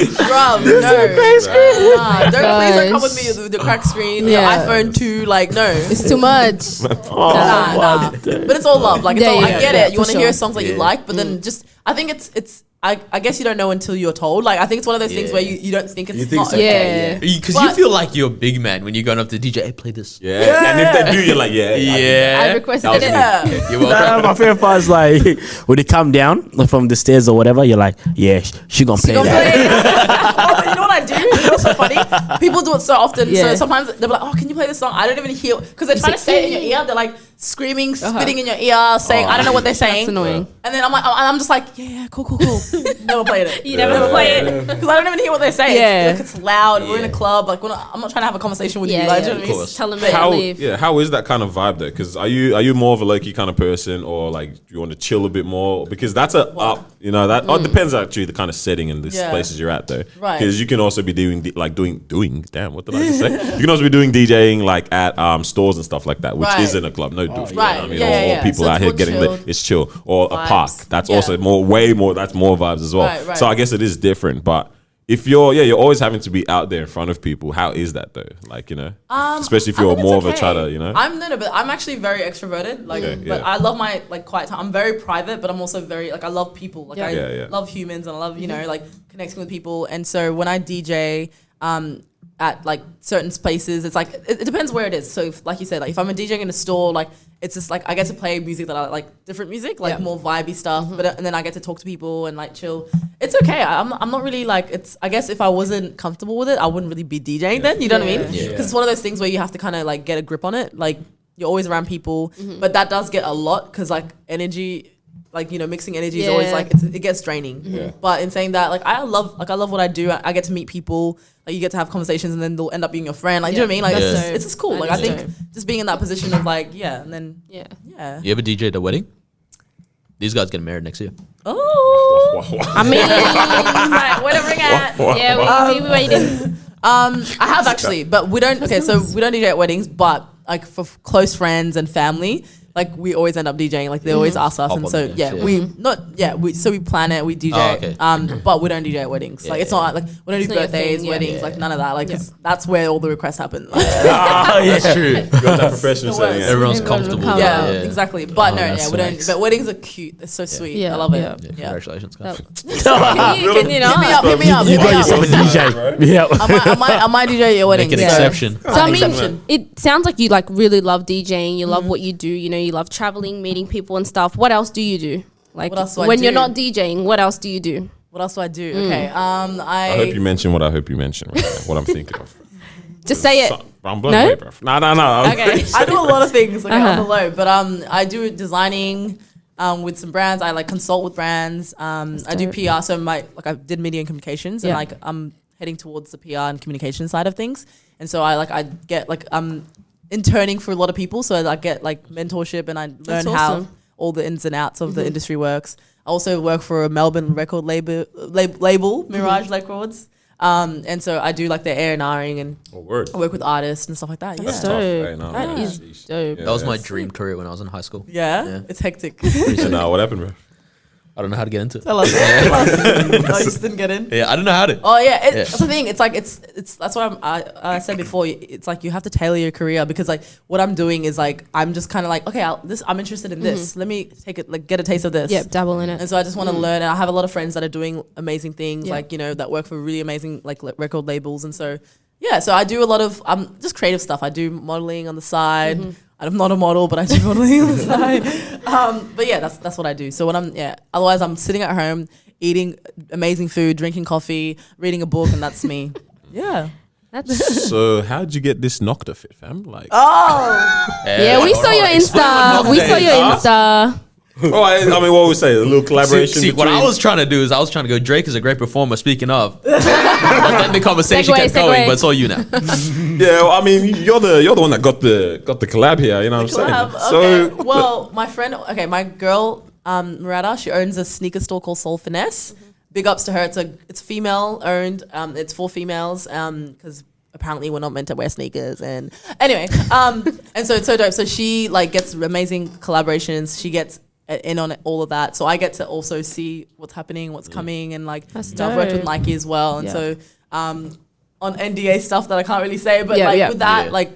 Bruv, no. Please don't come with me with the crack screen, Yeah. your iPhone 2, like, no. It's too much. Nah. But it's all love. Like, it's Yeah, all, yeah, I get yeah, it. You for want to sure. hear songs that you like, but then just, I think it's I guess you don't know until you're told. Like, I think it's one of those things Yeah. where you don't think it's You think not so? okay. Yeah. Because you But- feel like you're a big man when you're going up to DJ, hey, play this. Yeah. And if they do, you're like, yeah. Yeah. I requested That was it. Yeah. good. You're welcome. My favorite part is like when they come down from the stairs or whatever, you're like, yeah, she gonna play Don't that. play it. You know what I do? You know what's so funny? People do it so often. Yeah. So sometimes they're like, "Oh, can you play this song?" I don't even hear because they're trying to say it in your ear. They're like screaming, spitting in your ear, saying, "I don't know what they're saying." That's annoying. And then I'm just like, "Yeah, cool. Never played it. You never play it. Because I don't even hear what they're saying. Yeah. It's loud. We're in a club. Like I'm not trying to have a conversation with you. Yeah, Like, yeah. do you know what I Of mean? course. Tell them to leave. How is that kind of vibe though? Because are you more of a low-key kind of person, or like do you want to chill a bit more? Because that's a up, you know, that it depends actually the kind of setting and the Yeah. places you're at though. Right. Because you can also be doing damn, what did I just say? You can also be doing DJing like at stores and stuff like that, which Right. isn't a club, no do. Right. I mean, Yeah. or people So out it's here more getting chilled it's chill, or a vibes. park. That's Yeah. also way more. That's more vibes as well. Right. So I guess it is different, but. If you're always having to be out there in front of people. How is that though? Like, especially if I you're think more it's of a okay. chatter, But I'm actually very extroverted. Like, Okay, but yeah. I love my like quiet time. I'm very private, but I'm also very like I love people. Like I love humans and I love like connecting with people. And so when I DJ, at like certain places, it's like it depends where it is. So like you said, like if I'm a DJing in a store, like it's just like I get to play music that I like, different music, like more vibey stuff. But and then I get to talk to people and like chill. It's okay. I'm not really like it's. I guess if I wasn't comfortable with it, I wouldn't really be DJing then. You know what I mean? Because it's one of those things where you have to kind of like get a grip on it. Like you're always around people, but that does get a lot because like energy. Like, mixing energy is always like it gets draining. But in saying that, like I love what I do. I get to meet people. Like you get to have conversations, and then they'll end up being your friend. Like you know what I mean? Like it's just cool. Like I think just being in that position of like and then You ever DJ at a wedding? These guys getting married next year. Oh, I mean, right, where to bring at? yeah, we waiting. I have actually, but we don't. Okay, so we don't DJ at weddings, but like for close friends and family. Like we always end up DJing. Like they always ask us, Hop and on so the bench, we plan it. We DJ, but we don't DJ at weddings. Like it's not like we don't do It's not your birthdays, thing, weddings, like none of that. Like 'cause that's where all the requests happen. Like, That's true. You got that professional setting. Yeah. Everyone's Everyone's comfortable. comfortable. yeah, exactly. But no, that's we don't. nice. But weddings are cute. They're so sweet. Yeah, I love it. yeah. Yeah, Yeah. congratulations, guys. Can you know? Hit me up. You Hit me got up. yourself a DJ. Yeah. I might DJ at your wedding. Make an exception. So I mean, Exception. it sounds like you like really love DJing. You love what you do. You love traveling, meeting people and stuff. What else do you do? Like What else do I when you're do? not DJing, what else do you do? What else do I do? Okay. I hope you mention what I hope you mention. Right now, what I'm thinking of. Just say it. I'm blown No? away, bro. No. Okay. I do a lot of things on the low, but I do designing with some brands. I like consult with brands. I do dope. PR, so I did media and communications, and Yeah. like I'm heading towards the PR and communication side of things. And so I get like I'm interning for a lot of people, so I get like mentorship and I learn That's how awesome. all the ins and outs of the industry works. I also work for a Melbourne record label Mirage Records. And so I do like the A&Ring and Oh, word. I work with artists and stuff like that. That's Yeah. tough. dope. Hey, no, That no, is sheesh. dope. Yeah, That was my that's- dream career when I was in high school. Yeah? It's hectic. So now what happened, bro? I don't know how to get into it. Tell us. Oh, you just didn't get in? Yeah, I don't know how to. Oh yeah, that's the thing. It's like it's that's what I said before. It's like you have to tailor your career because like what I'm doing is like I'm just kind of like okay, I'm interested in this. Let me take it like get a taste of this. Yeah, dabble in it. And so I just want to learn. And I have a lot of friends that are doing amazing things, Yeah. like that work for really amazing like record labels. And so yeah, so I do a lot of just creative stuff. I do modeling on the side. I'm not a model, but I do modeling on the side. But yeah, that's what I do. So when otherwise I'm sitting at home eating amazing food, drinking coffee, reading a book, and that's me. Yeah. That's So how'd you get this knocked off it, fam? Like, yeah, we saw your Insta. We saw your Insta. I mean, what we say, a little collaboration. See, what I between- was trying to do is I was trying to go, Drake is a great performer, speaking of. But then the conversation kept going, Segue. but it's all you now. Yeah, well, I mean, you're the one that got the collab here. You know what I'm Collab, saying? okay. Well, my girl, Murata, she owns a sneaker store called Soul Finesse. Big ups to her. It's female owned. It's for females. Because apparently we're not meant to wear sneakers. And anyway, and so it's so dope. So she like gets amazing collaborations. She gets in on all of that. So I get to also see what's happening, what's coming, and like That's I've worked with dope. Nike as well. And Yeah. so on NDA stuff that I can't really say, but Yeah, like yeah. with that, Yeah. like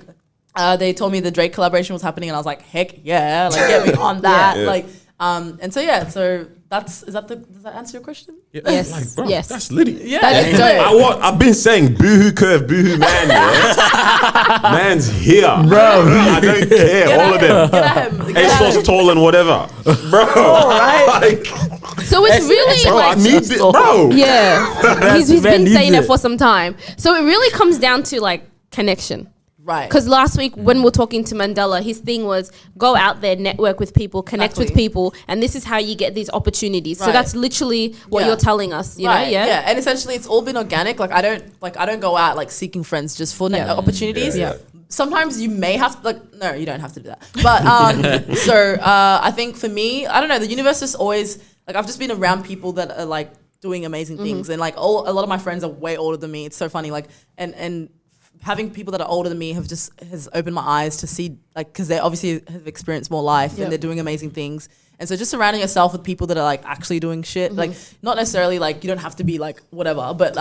they told me the Drake collaboration was happening, and I was like, heck yeah, like get me on that, Yeah. like and so yeah, so does that answer your question? Yeah, Yes, like, bro, yes. that's litty. Yeah, That is dope. I've been saying boohoo curve, boohoo man, yeah. Man's here, bro. I don't care, all of them. Get at him. Get at ASOS him. tall and whatever, bro. Like, So it's really bro, I like need it, bro. yeah. He's man been needs saying it it. for some time. So it really comes down to like connection. Right. Because last week when we were talking to Mandela, his thing was go out there, network with people, connect with Exactly. people, and this is how you get these opportunities. So Right. that's literally what Yeah. you're telling us, you know? Yeah. And essentially it's all been organic. Like I don't go out like seeking friends just for Yeah. opportunities. Yeah. Sometimes you may have to no, you don't have to do that. But I think for me, I don't know, the universe is always like I've just been around people that are like doing amazing things, and like a lot of my friends are way older than me. It's so funny, like and having people that are older than me has opened my eyes to see, like, because they obviously have experienced more life and they're doing amazing things. And so just surrounding yourself with people that are like actually doing shit, like not necessarily like you don't have to be like whatever, but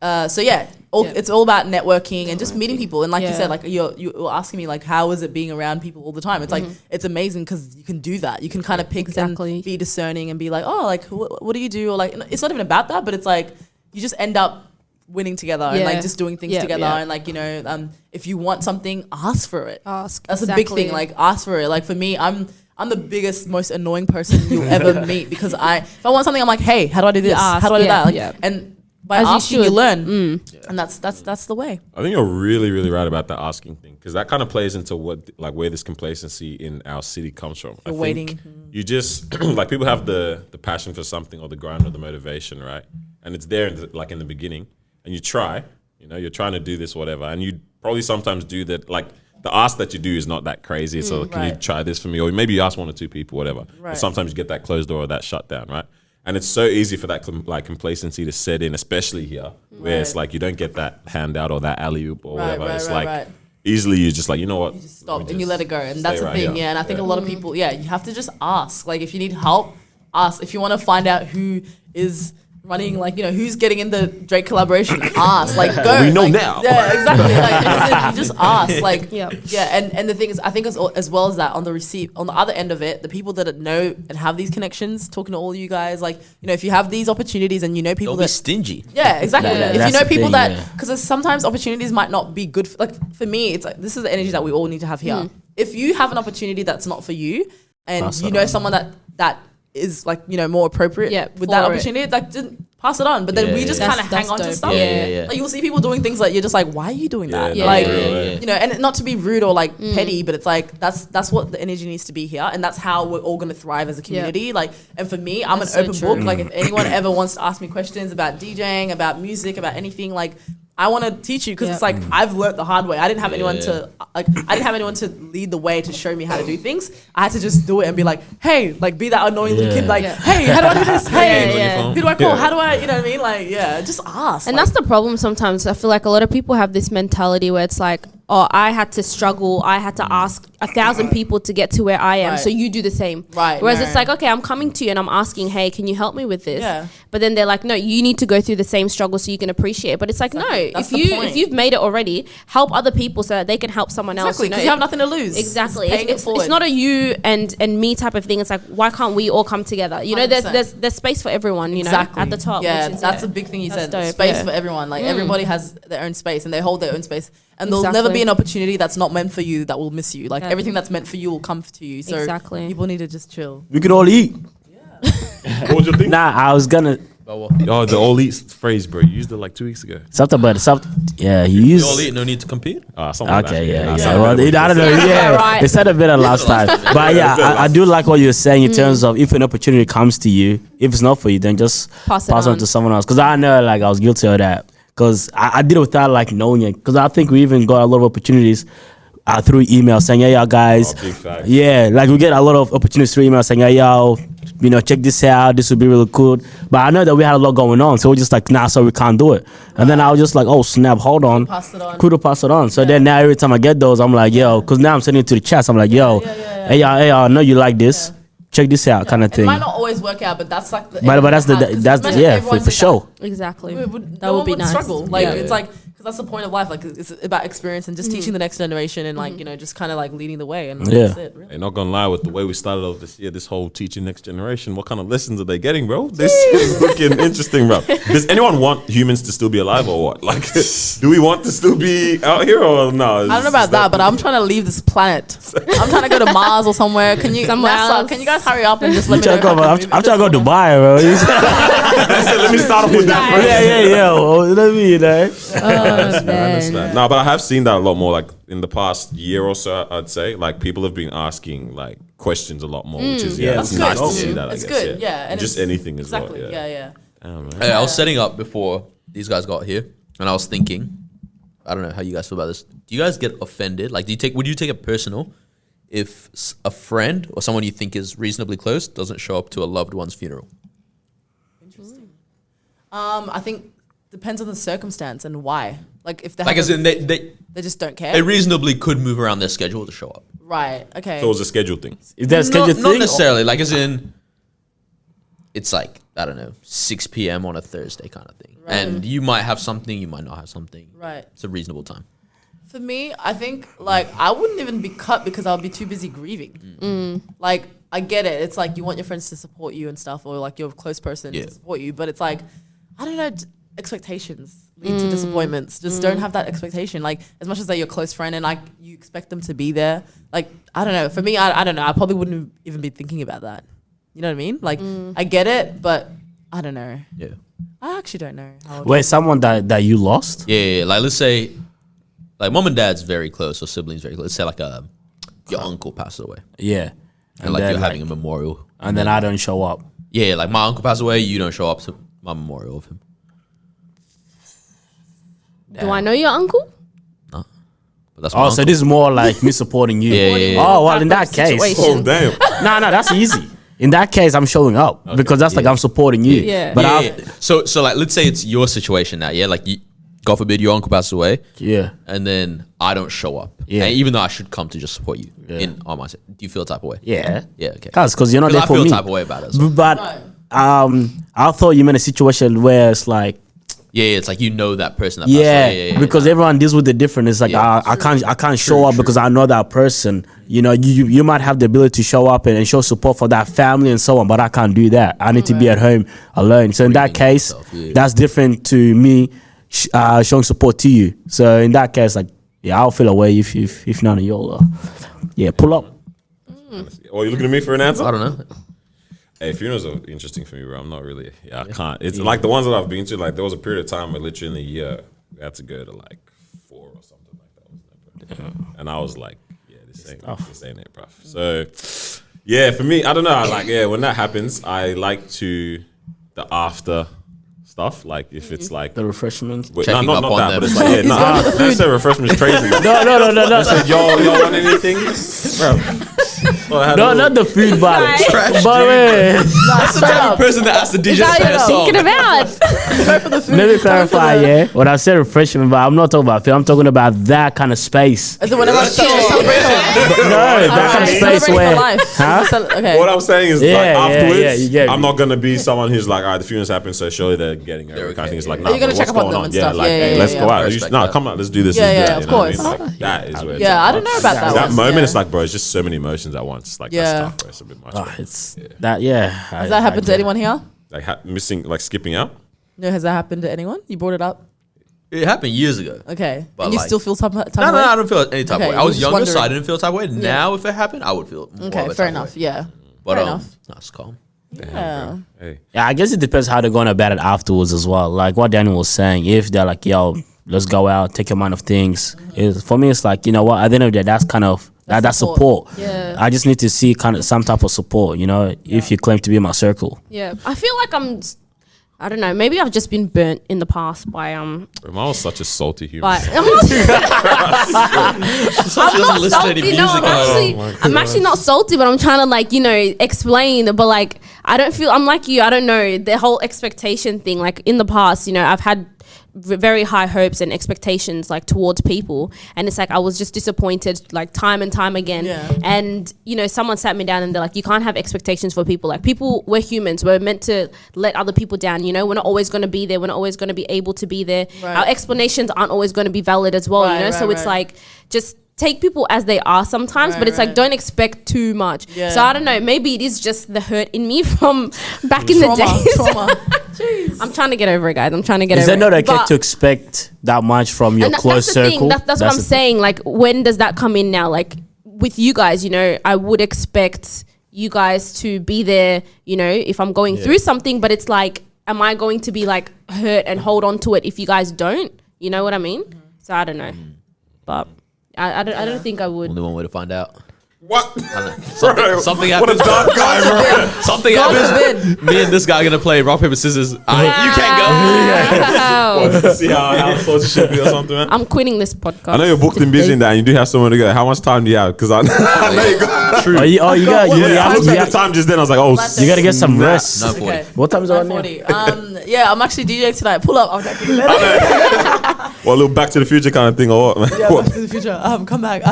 it's all about networking and just meeting people. And like you said, like you were asking me like, how is it being around people all the time? It's like, it's amazing because you can do that. You can kind of pick and be discerning and be like, oh, like what do you do? Or like, it's not even about that, but it's like, you just end up winning together and like just doing things together. And like, you know, if you want something, ask for it. That's a big thing. Like ask for it. Like for me, I'm the biggest, most annoying person you'll ever meet because if I want something, I'm like, hey, how do I do this? How do I do that? Like, and by asking, you learn. And that's the way. I think you're really, really right about that asking thing, because that kind of plays into where this complacency in our city comes from. You're waiting. You just like, people have the passion for something or the grind or the motivation, right? And it's there in the beginning, and you try. You know, you're trying to do this, whatever, and you probably sometimes do that. Like the ask that you do is not that crazy. So can you try this for me? Or maybe you ask 1 or 2 people, whatever. Right. But sometimes you get that closed door or that shut down, right? And it's so easy for that complacency to set in, especially here, where it's like you don't get that handout or that alley-oop or whatever. It's easily you're just like, you know what? You just stop and you let it go. And that's the thing, And I think a lot of people, you have to just ask. Like if you need help, ask. If you want to find out who is running, like, you know, who's getting in the Drake collaboration, ask. Like go. We know now. Yeah, exactly. Like you just ask. Like and the thing is, I think as well as that, on the other end of it, the people that know and have these connections, talking to all you guys, like, you know, if you have these opportunities and you know people don't be stingy. Yeah, exactly. If you know people because sometimes opportunities might not be good. For me, it's like, this is the energy that we all need to have here. If you have an opportunity that's not for you, and you know someone that is like, you know, more appropriate with that opportunity, like pass it on. But then we just kind of hang on to stuff. Like you'll see people doing things like you're just like, why are you doing that? You know, and not to be rude or like petty, but it's like that's what the energy needs to be here, and that's how we're all going to thrive as a community. Like, and for me, I'm an open book. Like if anyone ever wants to ask me questions about DJing, about music, about anything, like I want to teach you, because it's like I've learned the hard way. I didn't have anyone to lead the way to show me how to do things. I had to just do it and be like, hey, like be that annoying little kid, like, hey, how do I do this? Hey, who do I call? How do I, you know what I mean? Like, just ask. And like, that's the problem sometimes. I feel like a lot of people have this mentality where it's like, oh, I had to struggle. I had to ask 1,000 people to get to where I am. So you do the same. Whereas it's like, okay, I'm coming to you and I'm asking, hey, can you help me with this? But then they're like, no, you need to go through the same struggle so you can appreciate it. But it's like, no, if you've made it already, help other people so that they can help someone else. Exactly, because you have nothing to lose. Exactly. It's not a you and me type of thing. It's like, why can't we all come together? You know, there's space for everyone, you know, at the top. Yeah, that's a big thing you said. Dope, space for everyone. Like everybody has their own space and they hold their own space. And there'll never be an opportunity that's not meant for you that will miss you. Like everything that's meant for you will come to you. So people need to just chill. We could all eat. What was your thing? Nah, I was gonna. Oh, the all eat phrase, bro. You used it like 2 weeks ago. Something about something. Yeah, you used. All eat, no need to compete. Something like that. Well, I don't know. Yeah, it said a bit of last time, but I do like what you're saying in terms of if an opportunity comes to you, if it's not for you, then just pass it on to someone else. Because I know, like, I was guilty of that. Because I did it without like knowing it. Because I think we even got a lot of opportunities through email saying, hey, y'all guys. Like we get a lot of opportunities through email saying, hey, y'all, you know, check this out. This would be really cool. But I know that we had a lot going on. So we're just like, nah, so we can't do it. And then I was just like, oh, snap, hold on. Could have passed it on. So then now every time I get those, I'm like, yo, because now I'm sending it to the chats. I'm like, yo, hey, y'all, I know you like this. Check this out, kind of thing. It might not always work out, but that's like the. But that's for sure. Exactly. That would be nice. Struggle. Like it's like, because that's the point of life. Like it's about experience and just teaching the next generation and like, you know, just kind of like leading the way. And that's it. Really. Hey, not gonna lie, with the way we started off this year, this whole teaching next generation, what kind of lessons are they getting, bro? This is looking interesting, bro. Does anyone want humans to still be alive or what? Like, do we want to still be out here or no? I don't know about that, but I'm trying to leave this planet. I'm trying to go to Mars or somewhere. Can you, NASA, can you guys hurry up and just let me know? I'm trying to go to Dubai, bro. Let me start off with that first. Yeah. Let me, you know. No, but I have seen that a lot more, like in the past year or so, I'd say. Like people have been asking like questions a lot more, which is it's nice to see that, I guess. It's good, and just anything as well. Yeah. Hey, I was setting up before these guys got here, and I was thinking, I don't know how you guys feel about this. Do you guys get offended? Like, would you take it personal if a friend or someone you think is reasonably close doesn't show up to a loved one's funeral? Interesting. I think depends on the circumstance and why. Like if they Like as in they just don't care. they reasonably could move around their schedule to show up. Right. Okay. So it was a schedule thing. Is that a scheduled Not thing? necessarily. Like as in, it's like I don't know, 6 p.m. on a Thursday kind of thing, and you might have something, you might not have something. Right. It's a reasonable time. For me, I think like I wouldn't even be cut because I'll be too busy grieving. Like I get it. It's like you want your friends to support you and stuff, or like your close person to support you. But it's like I don't know. Expectations lead to disappointments. Just don't have that expectation. Like as much as they're your close friend and like you expect them to be there. Like I don't know. For me, I don't know. I probably wouldn't even be thinking about that. You know what I mean? Like I get it, but I don't know. Yeah. I actually don't know. Wait, someone that you lost? Yeah. Like let's say, like mom and dad's very close or siblings very close. Let's say like your uncle passed away, Yeah. and like then, you're having a memorial, and then I don't show up. Yeah, like my uncle passed away, you don't show up to my memorial of him. Do I know your uncle? But that's my Oh, uncle. so this is more like me supporting you. Yeah. Oh, well, in that case. Situation. Oh damn. No, that's easy. In that case, I'm showing up because that's like I'm supporting you. Yeah. But yeah. So like let's say it's your situation now, yeah? Like God forbid your uncle passed away. Yeah. And then I don't show up. Yeah. And even though I should come to just support you on my side. Do you feel a type of way? Yeah. Yeah, okay. Because you're not there I for feel me. a type of way about it as well. But I thought you meant a situation where it's like, Yeah, it's like you know that person that passed away. because everyone deals with it different. It's like Yeah. I can't show up because I know that person. You know, you might have the ability to show up and show support for that family and so on, but I can't do that. I need to be at home alone. So in that Grieving case, yourself, yeah. that's different to me showing support to you. So in that case, like I'll feel away if none of y'all pull up. Oh, you looking at me for an answer? I don't know. Hey, funerals are interesting for me, bro. I'm not really. I can't. It's like the ones that I've been to. Like there was a period of time where literally in a year we had to go to like 4 or something like that. Wasn't it, bro? And I was like, this ain't it, bro. So yeah, for me, I don't know. When that happens, I like to the after stuff. Like if it's like The refreshments. wait, Checking not up on that, them. but it's like don't say refreshments crazy. No. Y'all want anything, bro? Well, I had a No, little- not the food bar. Trash, But wait, That's the type of person that asks the DJ to That's play a what song. I'm thinking about. let me clarify, When I said refreshment, but I'm not talking about food. I'm talking about that kind of space. Is it whenever I celebrate That kind of space where. Okay. What I'm saying is, Yeah, like, yeah, afterwards, yeah, you get me. I'm not gonna be someone who's like, all right, the funeral's happened, so surely they're getting over. Kind of thing. It's like, nah, You're gonna bro, check what's up on going them on? and Yeah, stuff. like, Yeah, hey, yeah, let's yeah. go out. Respect No, that. come on, let's do this. Yeah, let's do yeah, that, of you know what I course. mean? Like, that is where. Yeah, I don't know about that. That one. moment, Yeah. it's like, bro, it's just so many emotions at once. It's like, Yeah. that's tough, bro. It's a bit much. bro. It's that, yeah. Has that happened to anyone here? Like missing, like skipping out. No, has that happened to anyone? You brought it up. It happened years ago. Okay, But and you like- still feel some type No, of way? I don't feel any type Okay, of way. I we're was just younger, so I wondering. didn't feel type of way. Now, if it happened, I would feel more Okay, of a fair type of enough. way. Yeah. But Fair enough. that's calm. Yeah. Hey, Yeah, I guess it depends how they're going about it afterwards as well. Like what Daniel was saying, if they're like, yo, let's go out, take your mind of things. For me, it's like, you know what, at the end of the day, that's kind of, that's support. Yeah. I just need to see kind of some type of support, if you claim to be in my circle. Yeah, I feel like I don't know. Maybe I've just been burnt in the past by bro, mine was such a salty human. But I'm not salty. No, I'm actually not salty, but I'm trying to explain. But like, I don't feel. I'm like you. I don't know the whole expectation thing. Like in the past, I've had very high hopes and expectations towards people, and it's like I was just disappointed time and time again. Yeah. And someone sat me down and they're like, you can't have expectations for people. Like people, we're humans, we're meant to let other people down. We're not always going to be there, we're not always going to be able to be there. Right. Our explanations aren't always going to be valid as well. Right, So right, it's right. like just take people as they are sometimes, but it's like don't expect too much. Yeah. So I don't know, maybe it is just the hurt in me from back in the days. Trauma. I'm trying to get over it, guys. I'm trying to get Is over that not it. okay But- to expect that much from your and close that's the circle? thing. That's what I'm saying. Like, when does that come in now? Like, with you guys, I would expect you guys to be there, if I'm going through something, but it's like, am I going to be hurt and hold on to it if you guys don't? You know what I mean? So I don't know. But I don't think I would. Only one way to find out. What? Something What a happens. dark guy, bro. Something God happens. forbid. Me and this guy are gonna play rock paper scissors. You can't go. Wow. See how salty should be or something, man. I'm quitting this podcast. I know you're booked and busy in that, and you do have somewhere to go. How much time do you have? Because I know you got. True. you got I looked at the time just then. I was like, oh, you got to get some rest. No, 40. Okay. What time is it on now? 9:40. Yeah, I'm actually DJing tonight. Pull up. I'm What, a little Back to the Future kind of thing or what, man? Yeah, What? Back to the Future. Come back.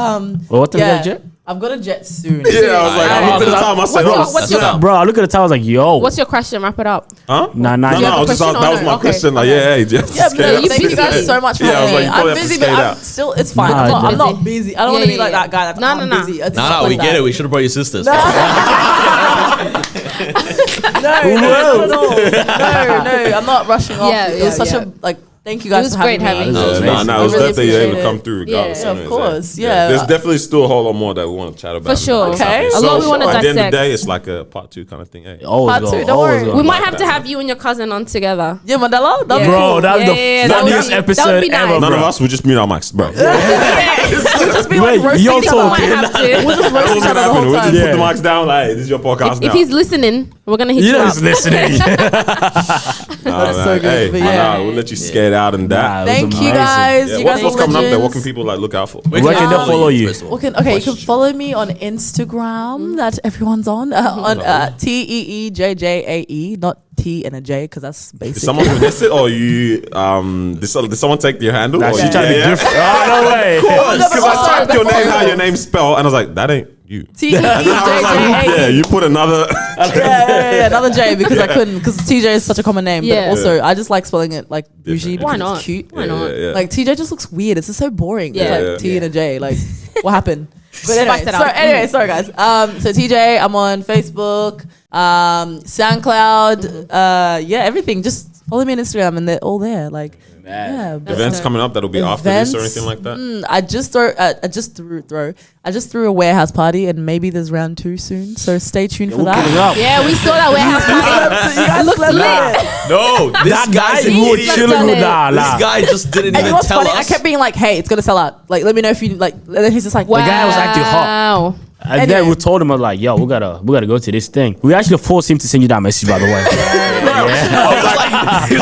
What the yeah, jet? I've got a jet soon. Yeah, I was like, I looked at the time. I said, what's your- Bro, I look at the time. I was like, yo. What's your question? Wrap it up. huh? Nah. No, you have I a was just question that or was no? my Okay. question. Like, yeah, hey, Jeff. Yeah, no, you thank you guys busy. so much for Yeah, I was having like, me. you probably I'm have to busy, skate but out. I'm still, it's fine. Nah, I'm you're not busy. I don't want to be like that guy. That's I'm No. busy. It's No, not we like get that. it. We should have brought your sisters. No, I'm not rushing off. Yeah, It was such yeah. a like. Thank you guys was for having great having me. you. No, Amazing. it was I really definitely able to appreciate come it. through regardless. Yeah, of anyways, course, yeah. There's definitely still a whole lot more that we want to chat about. For sure. Okay. A lot we wanna At the end of the dissect. day, it's like a part 2 kind of thing. Hey. Always Part go. two, don't Always worry. go. We might have to have you and your cousin on together. Yeah, Mandela. That'd be Yeah. Bro, cool. that was the that would funniest be- that would episode be nice. ever, None bro. of us would just mute our mics, bro. We'll just be Wait, like roasting you're each other. talking. Might have to. We'll just roast That's each what's other gonna the happen. whole We'll just time. put the mics down. Like, this is your podcast If now. he's listening, we're gonna hit You you know up. he's listening. That's so good, Hey, but nah, yeah. we'll let you skate out and that. Nah, it was Thank you amazing. guys. Yeah, You what's guys what's are coming up there? What legends. can people like look out for? Where can they follow you? first of all? You can follow me on Instagram that everyone's on TEEJJAE, not T and a J because that's Did basic. someone finesse it or you? Did someone take your handle? Nah, or she you- trying to be different. Oh, no way. Because I typed your name, how your name's spelled, and I was like, that ain't you. And then I was like, yeah, TEEJJAE. you put another. Yeah, another J because I couldn't because TJ is such a common name. Yeah. But also I just like spelling it like usually Why because not? it's cute. Why not? Yeah. Like TJ just looks weird. It's just so boring. Yeah. It's like T and a J. Like what happened? But anyway, Spice it up. sorry guys. So TJ, I'm on Facebook, SoundCloud, yeah, everything. Just follow me on Instagram and they're all there. Like yeah, but- Events coming up that'll be after this or anything like that. I just threw a warehouse party and maybe there's round 2 soon. So stay tuned for Look it that. up. Yeah, we saw that warehouse party. You guys looked lit. No, this That guy's guy an who idiot. chilling with Nah. This guy just didn't And you even know what's tell funny? I us. kept being like, "Hey, it's gonna sell out. Like, let me know if you like." And then he's just like, The guy was acting hot. Wow. And then we told him, I was like, yo, we gotta go to this thing. We actually forced him to send you that message, by the way. I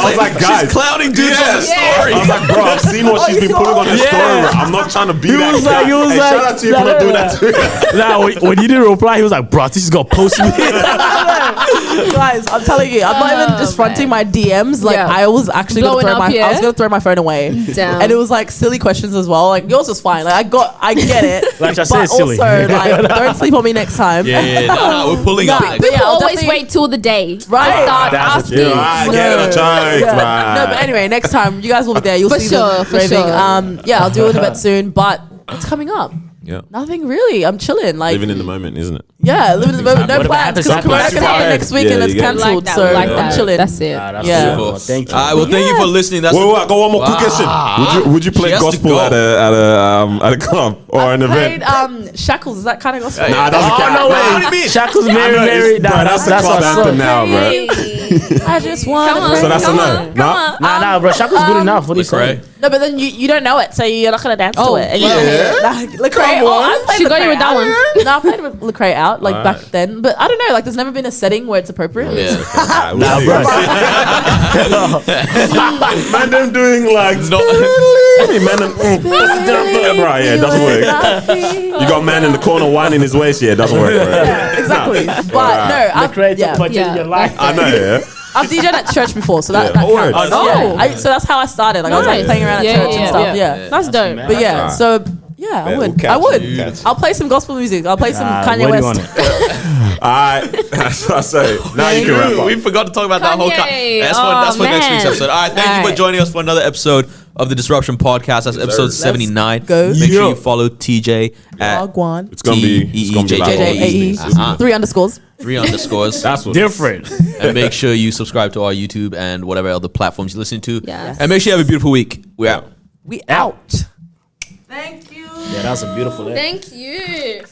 was like, guys, she's clowning dudes on the story. I was like, bro, I've seen what she's been putting on her story. Bro. I'm not trying to be that was guy. like- he was Hey, like- shout out to you for not doing that to me. Nah, when you didn't reply, he was like, bro, this is gonna post me. guys, I'm telling you, I'm not even just fronting my DMs. Like, Yeah. I was actually Blowing gonna up, I yeah? was gonna throw my phone away, Damn. and it was like silly questions as well. Like yours was fine. Like I get it. Like I but said, it's silly. also, like, don't sleep on me next time. Yeah, no, we're pulling Nah, up. but yeah, People I'll always definitely- wait till the day. Right. To start That's asking. it. I get it, child, Yeah. man. No, but anyway, next time you guys will be there. You'll For see sure, them for raving. sure. Yeah, I'll do an event soon, but it's coming up. Yeah. Nothing really. I'm chilling. Like Living in the moment, isn't it? yeah, living in the moment. No Whatever plans happens, because happens. Corona can happen next week Yeah, and it's you get it. Like cancelled. that, So like I'm that. chilling. That's it. Nah, that's Yeah. beautiful. Thank you. All right, well, thank you for listening. That's Wait, go one more quick question. Would you play She has to gospel go. at a club or an event? Played Shackles. Is that kind of gospel? Nah, doesn't Oh, count. no Nah, way. What do you mean? Shackles, I know Mary. it's- Nah, that's the club what's anthem up. now, bro. I just want. Come on, So that's a come no. on, Nah? come on. Nah, bro. Shackles good enough. What do you say? Lecrae. No, but then you don't know it, so you're not gonna dance Oh, to it. And yeah. Lecrae. Oh, I played She got you Lecrae with that out. one. No, I played with Lecrae out like back then, but I don't know. Like, there's never been a setting where it's appropriate. Yeah. Nah, bro. Man, them doing like No. man, right? Yeah, it doesn't work. You got man in the corner winding his waist. Yeah, it doesn't work. Bro. Yeah, exactly. But no, Lecrae yeah. took much Yeah. in your life. I know. Yeah. I've DJed at church before, so that, Yeah. that Oh, counts. word. Oh. Yeah. So that's how I started. Like I was like Nice. playing around at Yeah, church yeah, and stuff. yeah. Yeah. That's dope. But yeah, Alright. so yeah, I Yeah, would. we'll catch I would. you, catch you. I'll play some gospel music. I'll play some Kanye Where do you West. want it? All right, that's what I say. Now you can wrap up. We forgot to talk about that whole. Kanye. That's for next week's man. episode. All right, thank you All for right. joining us for another episode of the Disruption Podcast. That's episode 79. go. Make sure Yo. you follow TJ at Wagwan. It's gonna be back TEEJJAE. on these. 3 underscores. 3 underscores. That's what. Different. And make sure you subscribe to our YouTube and whatever other platforms you listen to. Yes. And make sure you have a beautiful week. We're out. We out. Thank you. Yeah, that's a beautiful. Thank you.